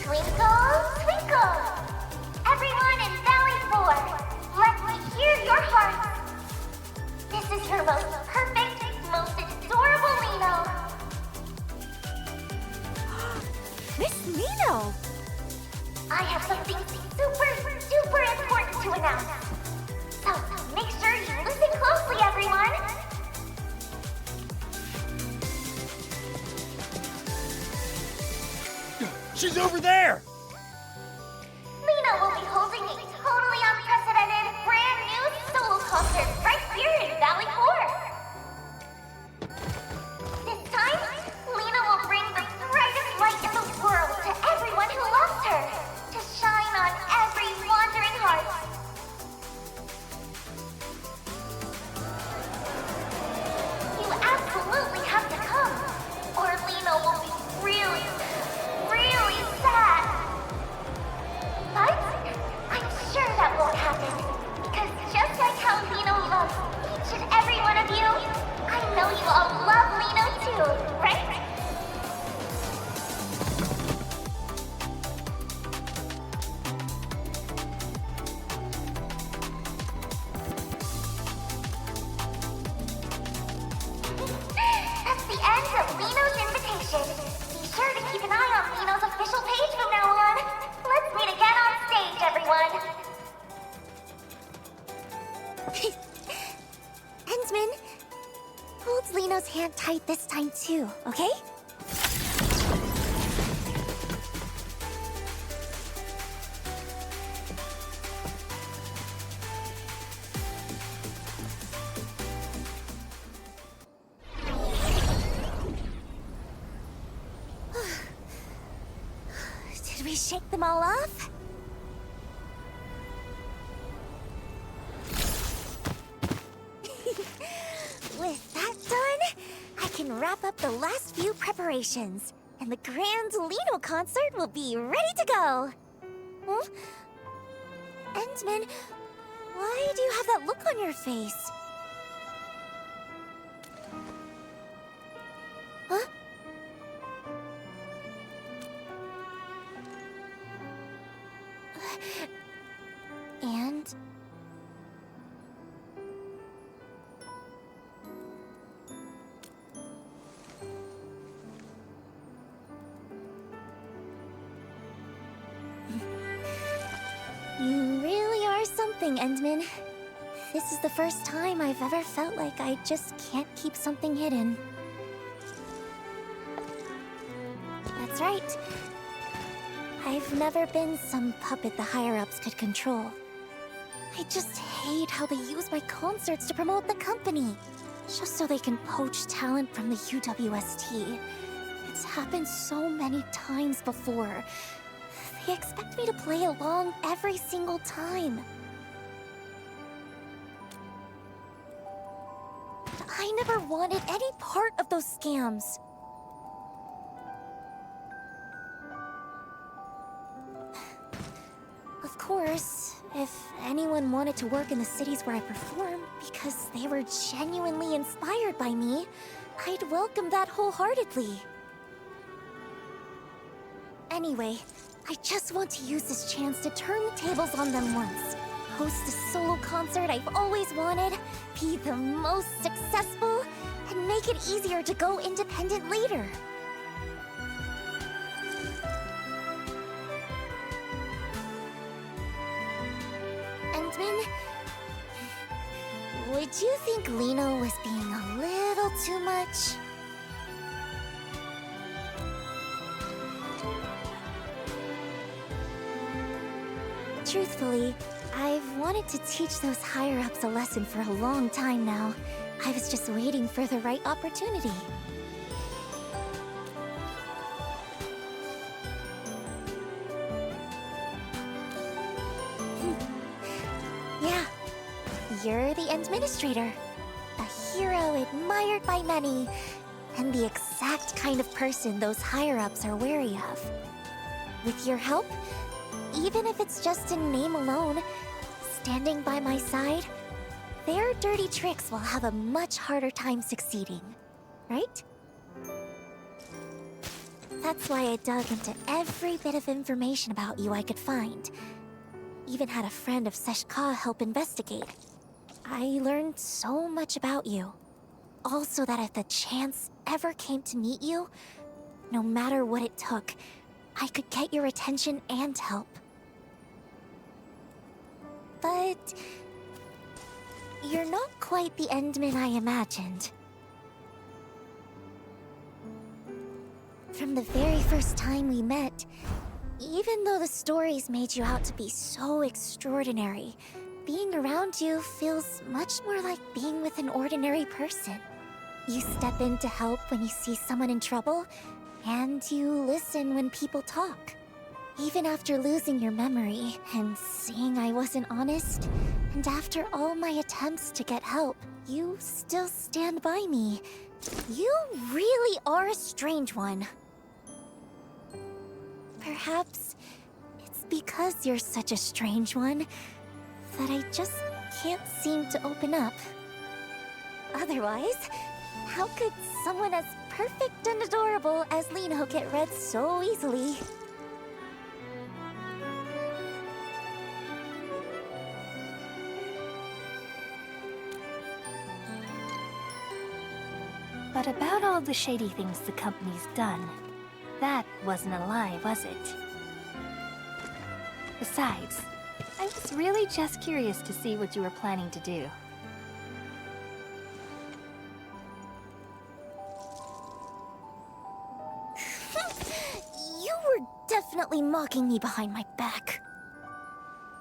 Twinkle, twinkle! Everyone in Valley 4, let me hear your hearts! This is your most perfect, most adorable Liino! Miss Liino! I have something super, super important to announce. So make sure you listen closely, everyone. She's over there! Liino will be holding a totally unprecedented, brand new solo concert right here in Valley 4. This time, Liino will bring the brightest light in the world to everyone who loves her, to shine on every wandering heart. You absolutely have to come, or Liino will be really sad. But I'm sure that won't happen, because just like how Liino loves each and every one of you, I know you all love Liino too, right? That's the end of Liino's invitation. Be sure to keep an eye on Liino's official page from now on. Let's meet again on stage, everyone. Endman, hold Liino's hand tight this time too, okay? Did we shake them all off? With that done, I can wrap up the last few preparations, and the grand Liino concert will be ready to go. Huh? Endman, why do you have that look on your face? Huh? And... You really are something, Endman. This is the first time I've ever felt like I just can't keep something hidden. That's right. I've never been some puppet the higher-ups could control. I just hate how they use my concerts to promote the company, just so they can poach talent from the UWST. It's happened so many times before. They expect me to play along every single time. I never wanted any part of those scams. Of course, if anyone wanted to work in the cities where I perform because they were genuinely inspired by me, I'd welcome that wholeheartedly. Anyway, I just want to use this chance to turn the tables on them once. Host a solo concert I've always wanted, be the most successful, and make it easier to go independent later. Endman, would you think Liino was being a little too much? Truthfully, I've wanted to teach those higher-ups a lesson for a long time now. I was just waiting for the right opportunity. Yeah, you're the administrator. A hero admired by many, and the exact kind of person those higher-ups are wary of. With your help, even if it's just in name alone, standing by my side, their dirty tricks will have a much harder time succeeding, right? That's why I dug into every bit of information about you I could find. Even had a friend of Seshka help investigate. I learned so much about you. Also that if the chance ever came to meet you, no matter what it took, I could get your attention and help. but you're not quite the Endman I imagined. From the very first time we met, even though the stories made you out to be so extraordinary, being around you feels much more like being with an ordinary person. You step in to help when you see someone in trouble, and you listen when people talk. Even after losing your memory and seeing I wasn't honest, and after all my attempts to get help, you still stand by me. You really are a strange one. Perhaps it's because you're such a strange one that I just can't seem to open up. Otherwise, how could someone as perfect and adorable as Liino get read so easily? But about all the shady things the company's done, that wasn't a lie, was it? Besides, I was really just curious to see what you were planning to do. You were definitely mocking me behind my back.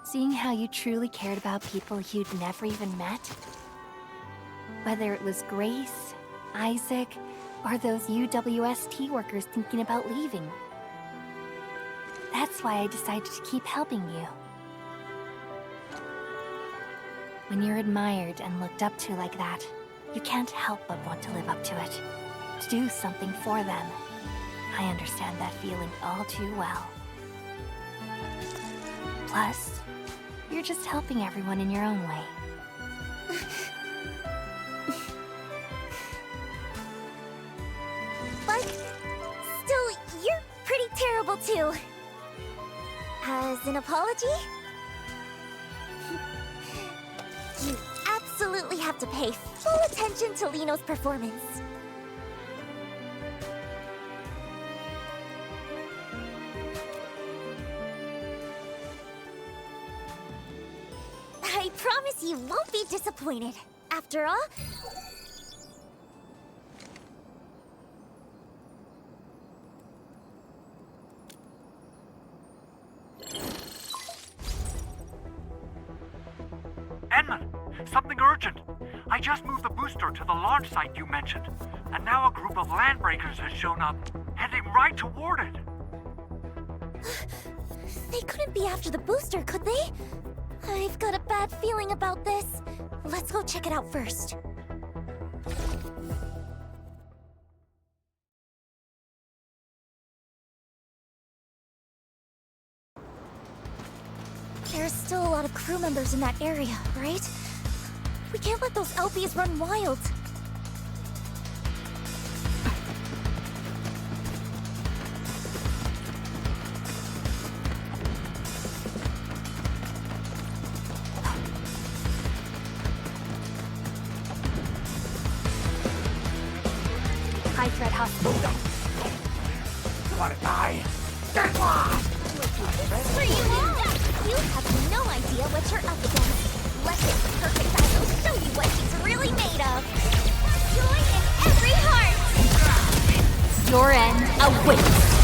Seeing how you truly cared about people you'd never even met? Whether it was Grace, Isaac, or those UWST workers thinking about leaving. That's why I decided to keep helping you. When you're admired and looked up to like that, you can't help but want to live up to it. To do something for them. I understand that feeling all too well. Plus, you're just helping everyone in your own way. But still, you're pretty terrible too. As an apology? You absolutely have to pay full attention to Liino's performance. I promise you won't be disappointed. After all, Edmund, something urgent. I just moved the booster to the launch site you mentioned, and now a group of landbreakers has shown up, heading right toward it. they couldn't be after the booster, could they? I've got a bad feeling about this. Let's go check it out first. There's still a lot of crew members in that area, right? We can't let those LPs run wild. High threat hospital. Wanna die? Get lost! For you all! You have no idea what you're up against. Let this perfect idol show you what he's really made of. Joy in every heart! Your end awaits.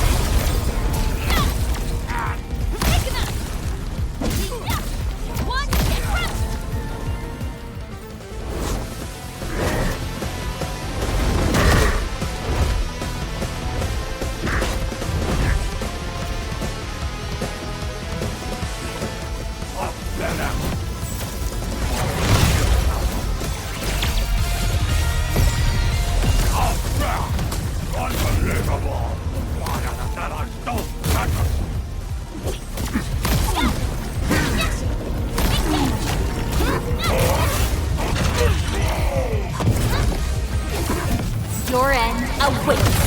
Your end awaits.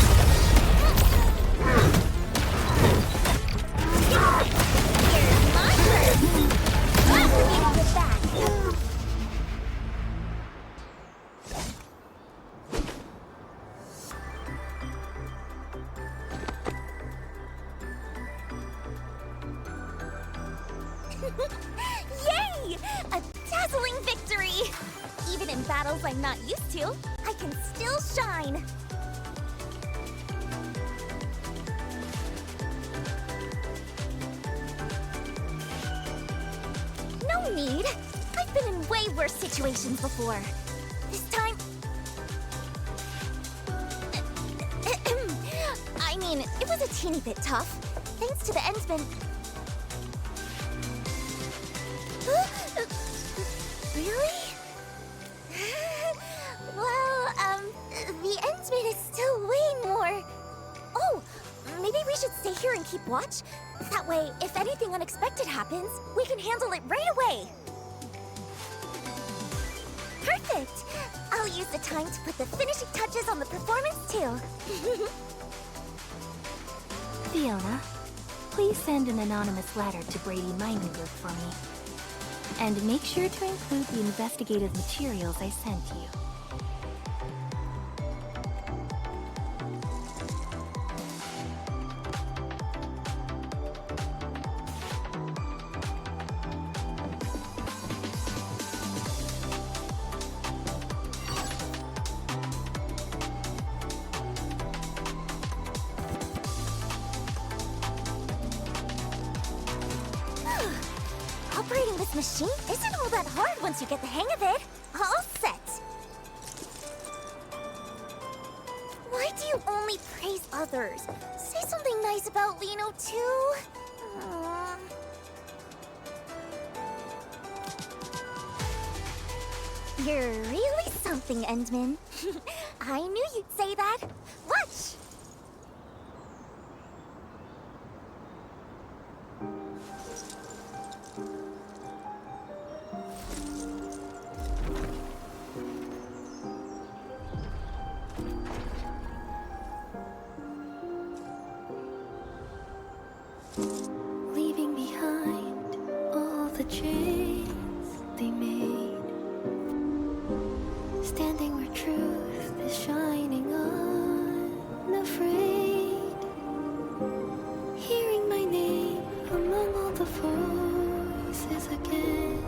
Yay! in battles I'm not used to, I can still shine. No need. I've been in way worse situations before. This time... I mean, it was a teeny bit tough. Thanks to the Endsman... Really? Well, the Endsman is still way more... Oh, maybe we should stay here and keep watch? That way, if anything unexpected happens, we can handle it right away. Perfect! I'll use the time to put the finishing touches on the performance too. Fiona, please send an anonymous letter to Brady Mining Group for me. And make sure to include the investigative materials I sent you. Operating this machine isn't all that hard once you get the hang of it. All set. Why do you only praise others? Say something nice about Liino, too. You're really something, Endman. I knew you'd say that. Watch! Leaving behind all the chains they made, standing where truth is shining unafraid, hearing my name among all the voices again,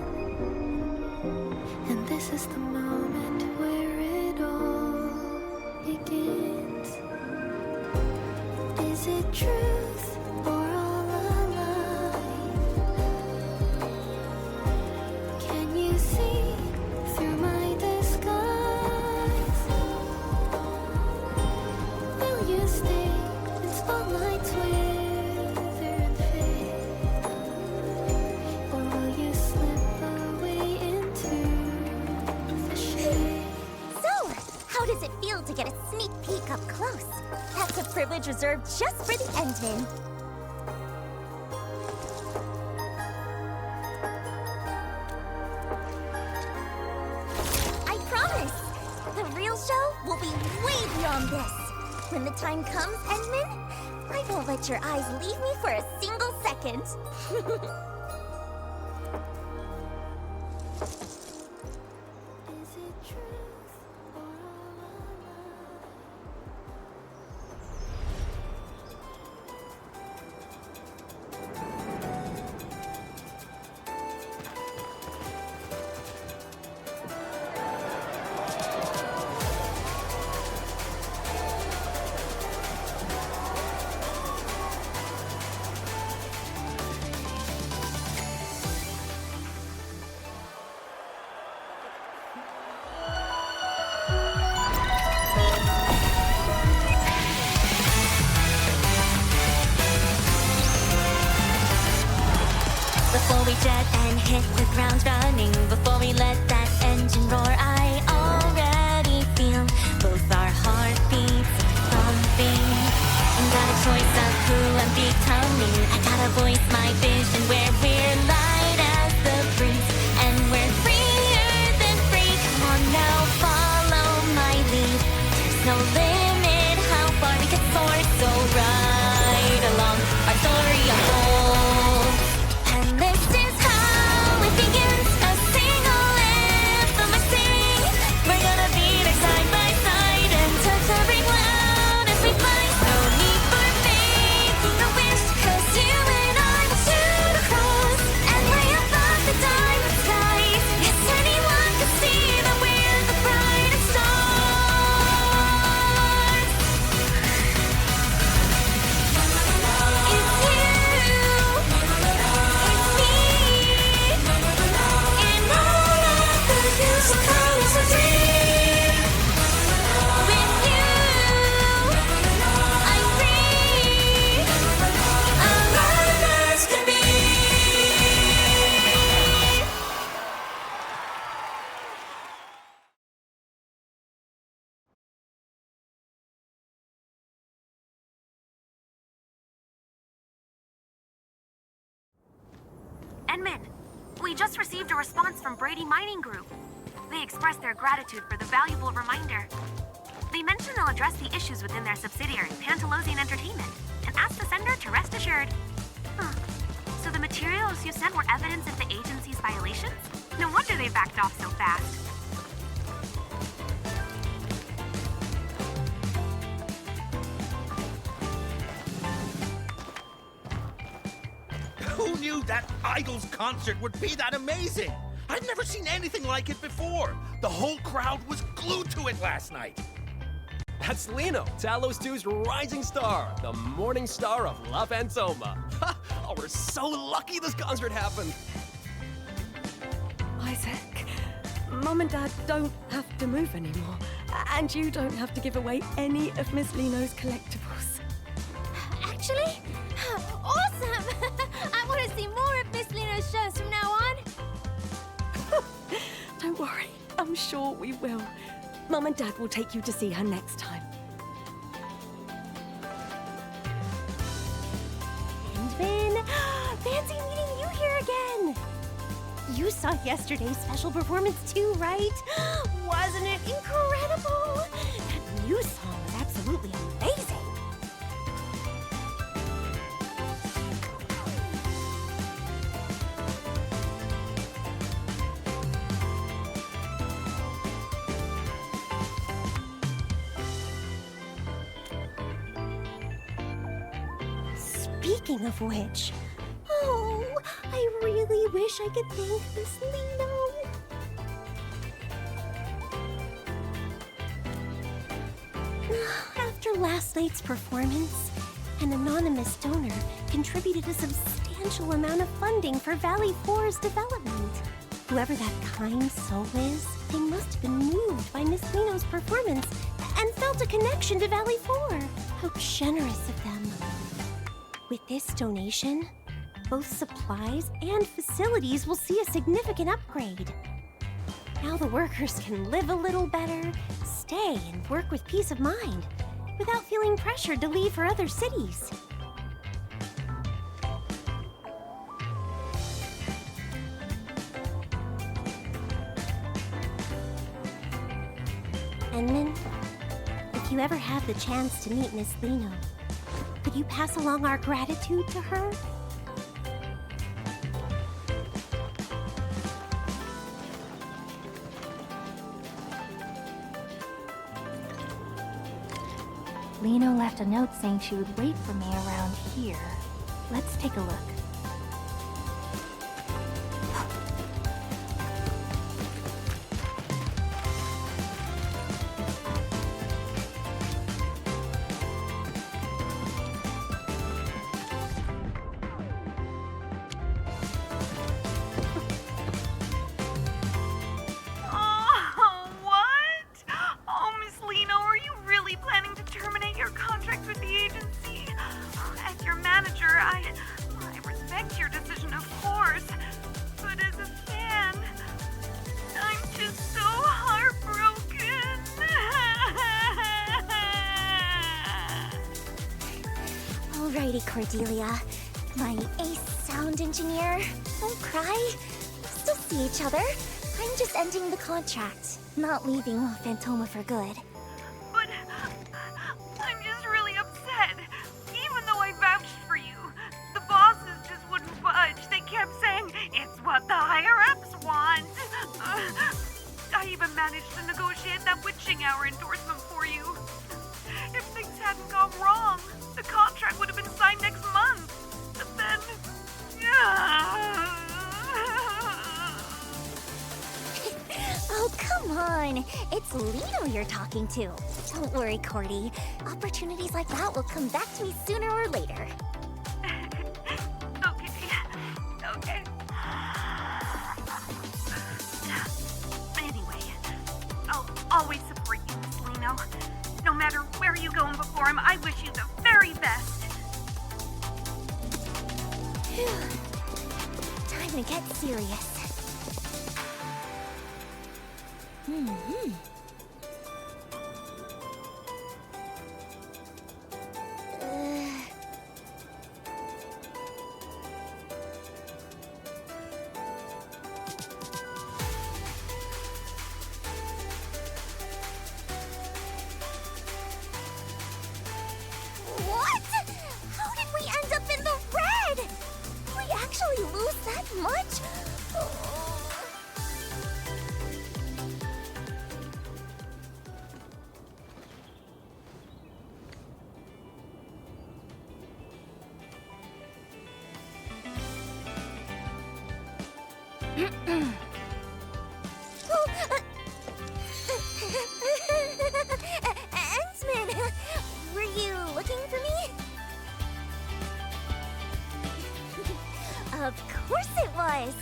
and this is the moment where it all begins. Is it truth or all a lie? Can you see through my disguise? Will you stay in spotlights wither and fade? Or will you slip away into the shade? So, how does it feel to get a sneak peek up close? That's a privilege reserved just for the Endman. I promise! The real show will be way beyond this. When the time comes, Endman, I won't let your eyes leave me for a single second. Before we jet and hit the ground running, before we let that engine roar, I already feel both our heartbeats thumping. And got a choice of who I'm becoming. I gotta voice my vision where we're light as the breeze, and we're freer than free. Come on now, follow my lead. There's no limit how far we can soar, so ride along our story unfolds. And this is how it begins, a so proud and so free. With you, I'm free. Alive as can be. Enman, we just received a response from Brady Mining Group. They expressed their gratitude for the valuable reminder. They mentioned they'll address the issues within their subsidiary, Pantalosian Entertainment, and asked the sender to rest assured. So the materials you sent were evidence of the agency's violations? No wonder they backed off so fast. Who knew that Idol's concert would be that amazing? I've never seen anything like it before. The whole crowd was glued to it last night. That's Liino, Talos 2's rising star, the morning star of La Fantoma. Oh, we're so lucky this concert happened. Isaac, Mum and Dad don't have to move anymore. And you don't have to give away any of Miss Liino's collectibles. Actually, awesome! I want to see more of Miss Liino's shows from now on. Don't worry, I'm sure we will. Mum and Dad will take you to see her next time. Endman, fancy meeting you here again. You saw yesterday's special performance too, right? Wasn't it incredible? That new song was absolutely amazing. Speaking of which, oh, I really wish I could thank Miss Liino. After last night's performance, an anonymous donor contributed a substantial amount of funding for Valley 4's development. Whoever that kind soul is, they must have been moved by Miss Liino's performance and felt a connection to Valley 4. How generous of them. With this donation, both supplies and facilities will see a significant upgrade. Now the workers can live a little better, stay and work with peace of mind, without feeling pressured to leave for other cities. Endman, if you ever have the chance to meet Miss Liino, could you pass along our gratitude to her? Liino left a note saying she would wait for me around here. Let's take a look. Alrighty, Cordelia. My ace sound engineer. Don't cry. We'll still see each other. I'm just ending the contract, not leaving La Fantoma for good. But I'm just really upset. Even though I vouched for you, the bosses just wouldn't budge. They kept saying, it's what the higher-ups want. I even managed to negotiate that witching hour endorsement for you. If things hadn't gone wrong, the contract would have been signed next month. But then... Oh, come on. It's Liino you're talking to. Don't worry, Cordy. Opportunities like that will come back to me sooner or later. Okay. Anyway, Liino. No matter where you go and before him, I wish you the very best. Time to get serious. What? How did we end up in the red? Did we actually lose that much? Ensman, were you looking for me? Of course it was!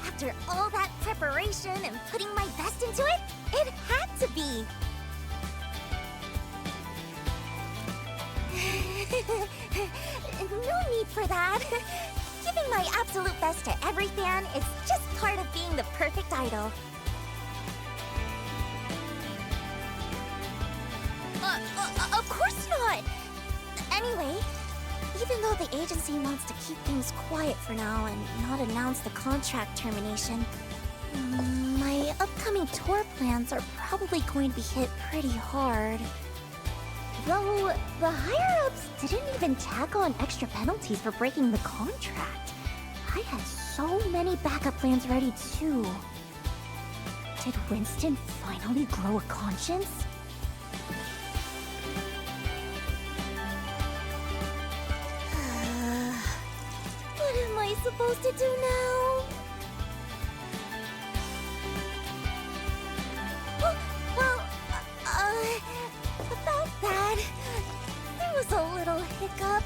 After all that preparation and putting my best into it, it had to be! No need for that. Giving my absolute best to every fan is just part of being the perfect idol. Of course not! Anyway, even though the agency wants to keep things quiet for now and not announce the contract termination, my upcoming tour plans are probably going to be hit pretty hard. Though, the higher-ups didn't even tack on extra penalties for breaking the contract. I had so many backup plans ready, too. Did Winston finally grow a conscience? What am I supposed to do now? About that, there was a little hiccup.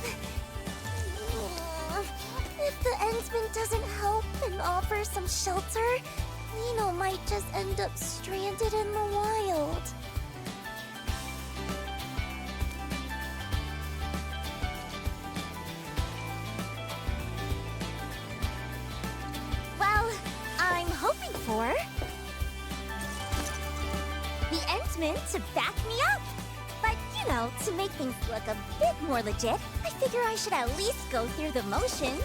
If the Endsman doesn't help and offer some shelter, Liino might just end up stranded in the wild. Well, I'm hoping for the Endsman to back me up. But, you know, to make things look a bit more legit, I figure I should at least go through the motions,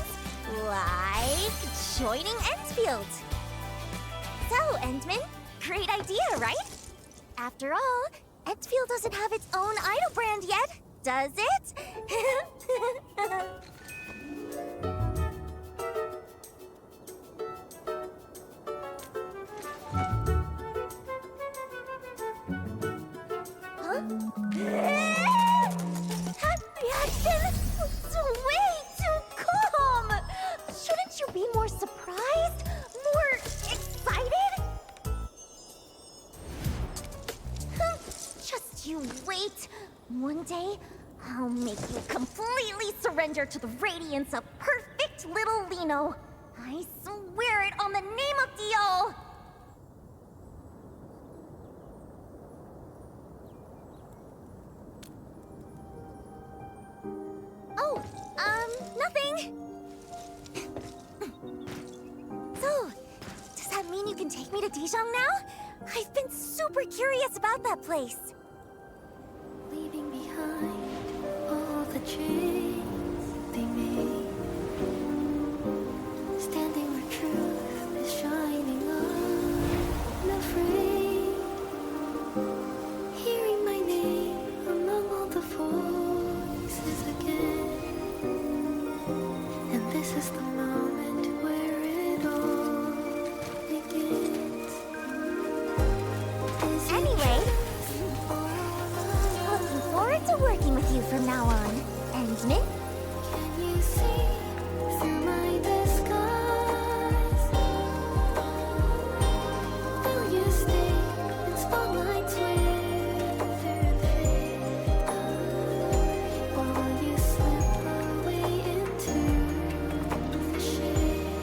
like joining Endfield. So, Endman, great idea, right? After all, Endfield doesn't have its own idol brand yet, does it? That reaction was way too calm! Shouldn't you be more surprised? More excited? Just you wait. One day, I'll make you completely surrender to the radiance of perfect little Liino. I swear it on the name of Dio! Oh, nothing. So, does that mean you can take me to Dijon now? I've been super curious about that place. Leaving behind all the chains they made, standing where truth is shining unafraid, hearing my name among all the voices again, and this is the moment where it all begins. Anyway, looking forward to working with you from now on, Endman. Can you see through my disguise? Will you stay in spotlights with their fade? Or will you slip away into the shade?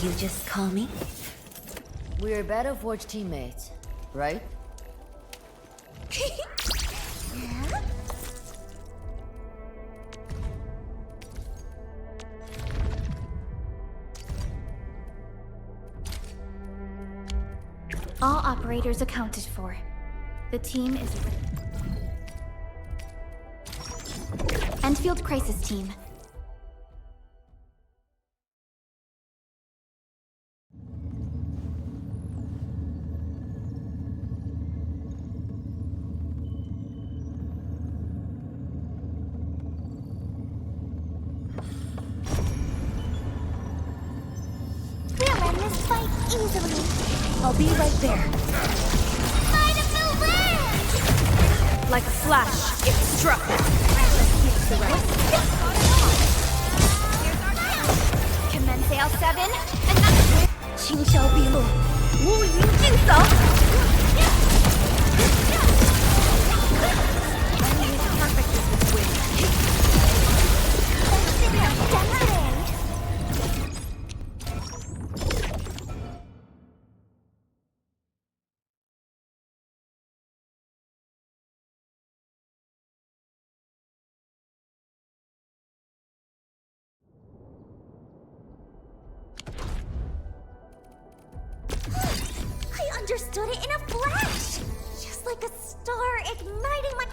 You just call me? We're Battleforge teammates, right? Yeah? All operators accounted for. The team is... Endfield Crisis Team. We'll end this fight easily. I'll be right there. Might of the wind! Like a flash, it struck. Commence L7, another... 轻消毕露，乌云尽扫。I understood it in a flash! Just like a star igniting my...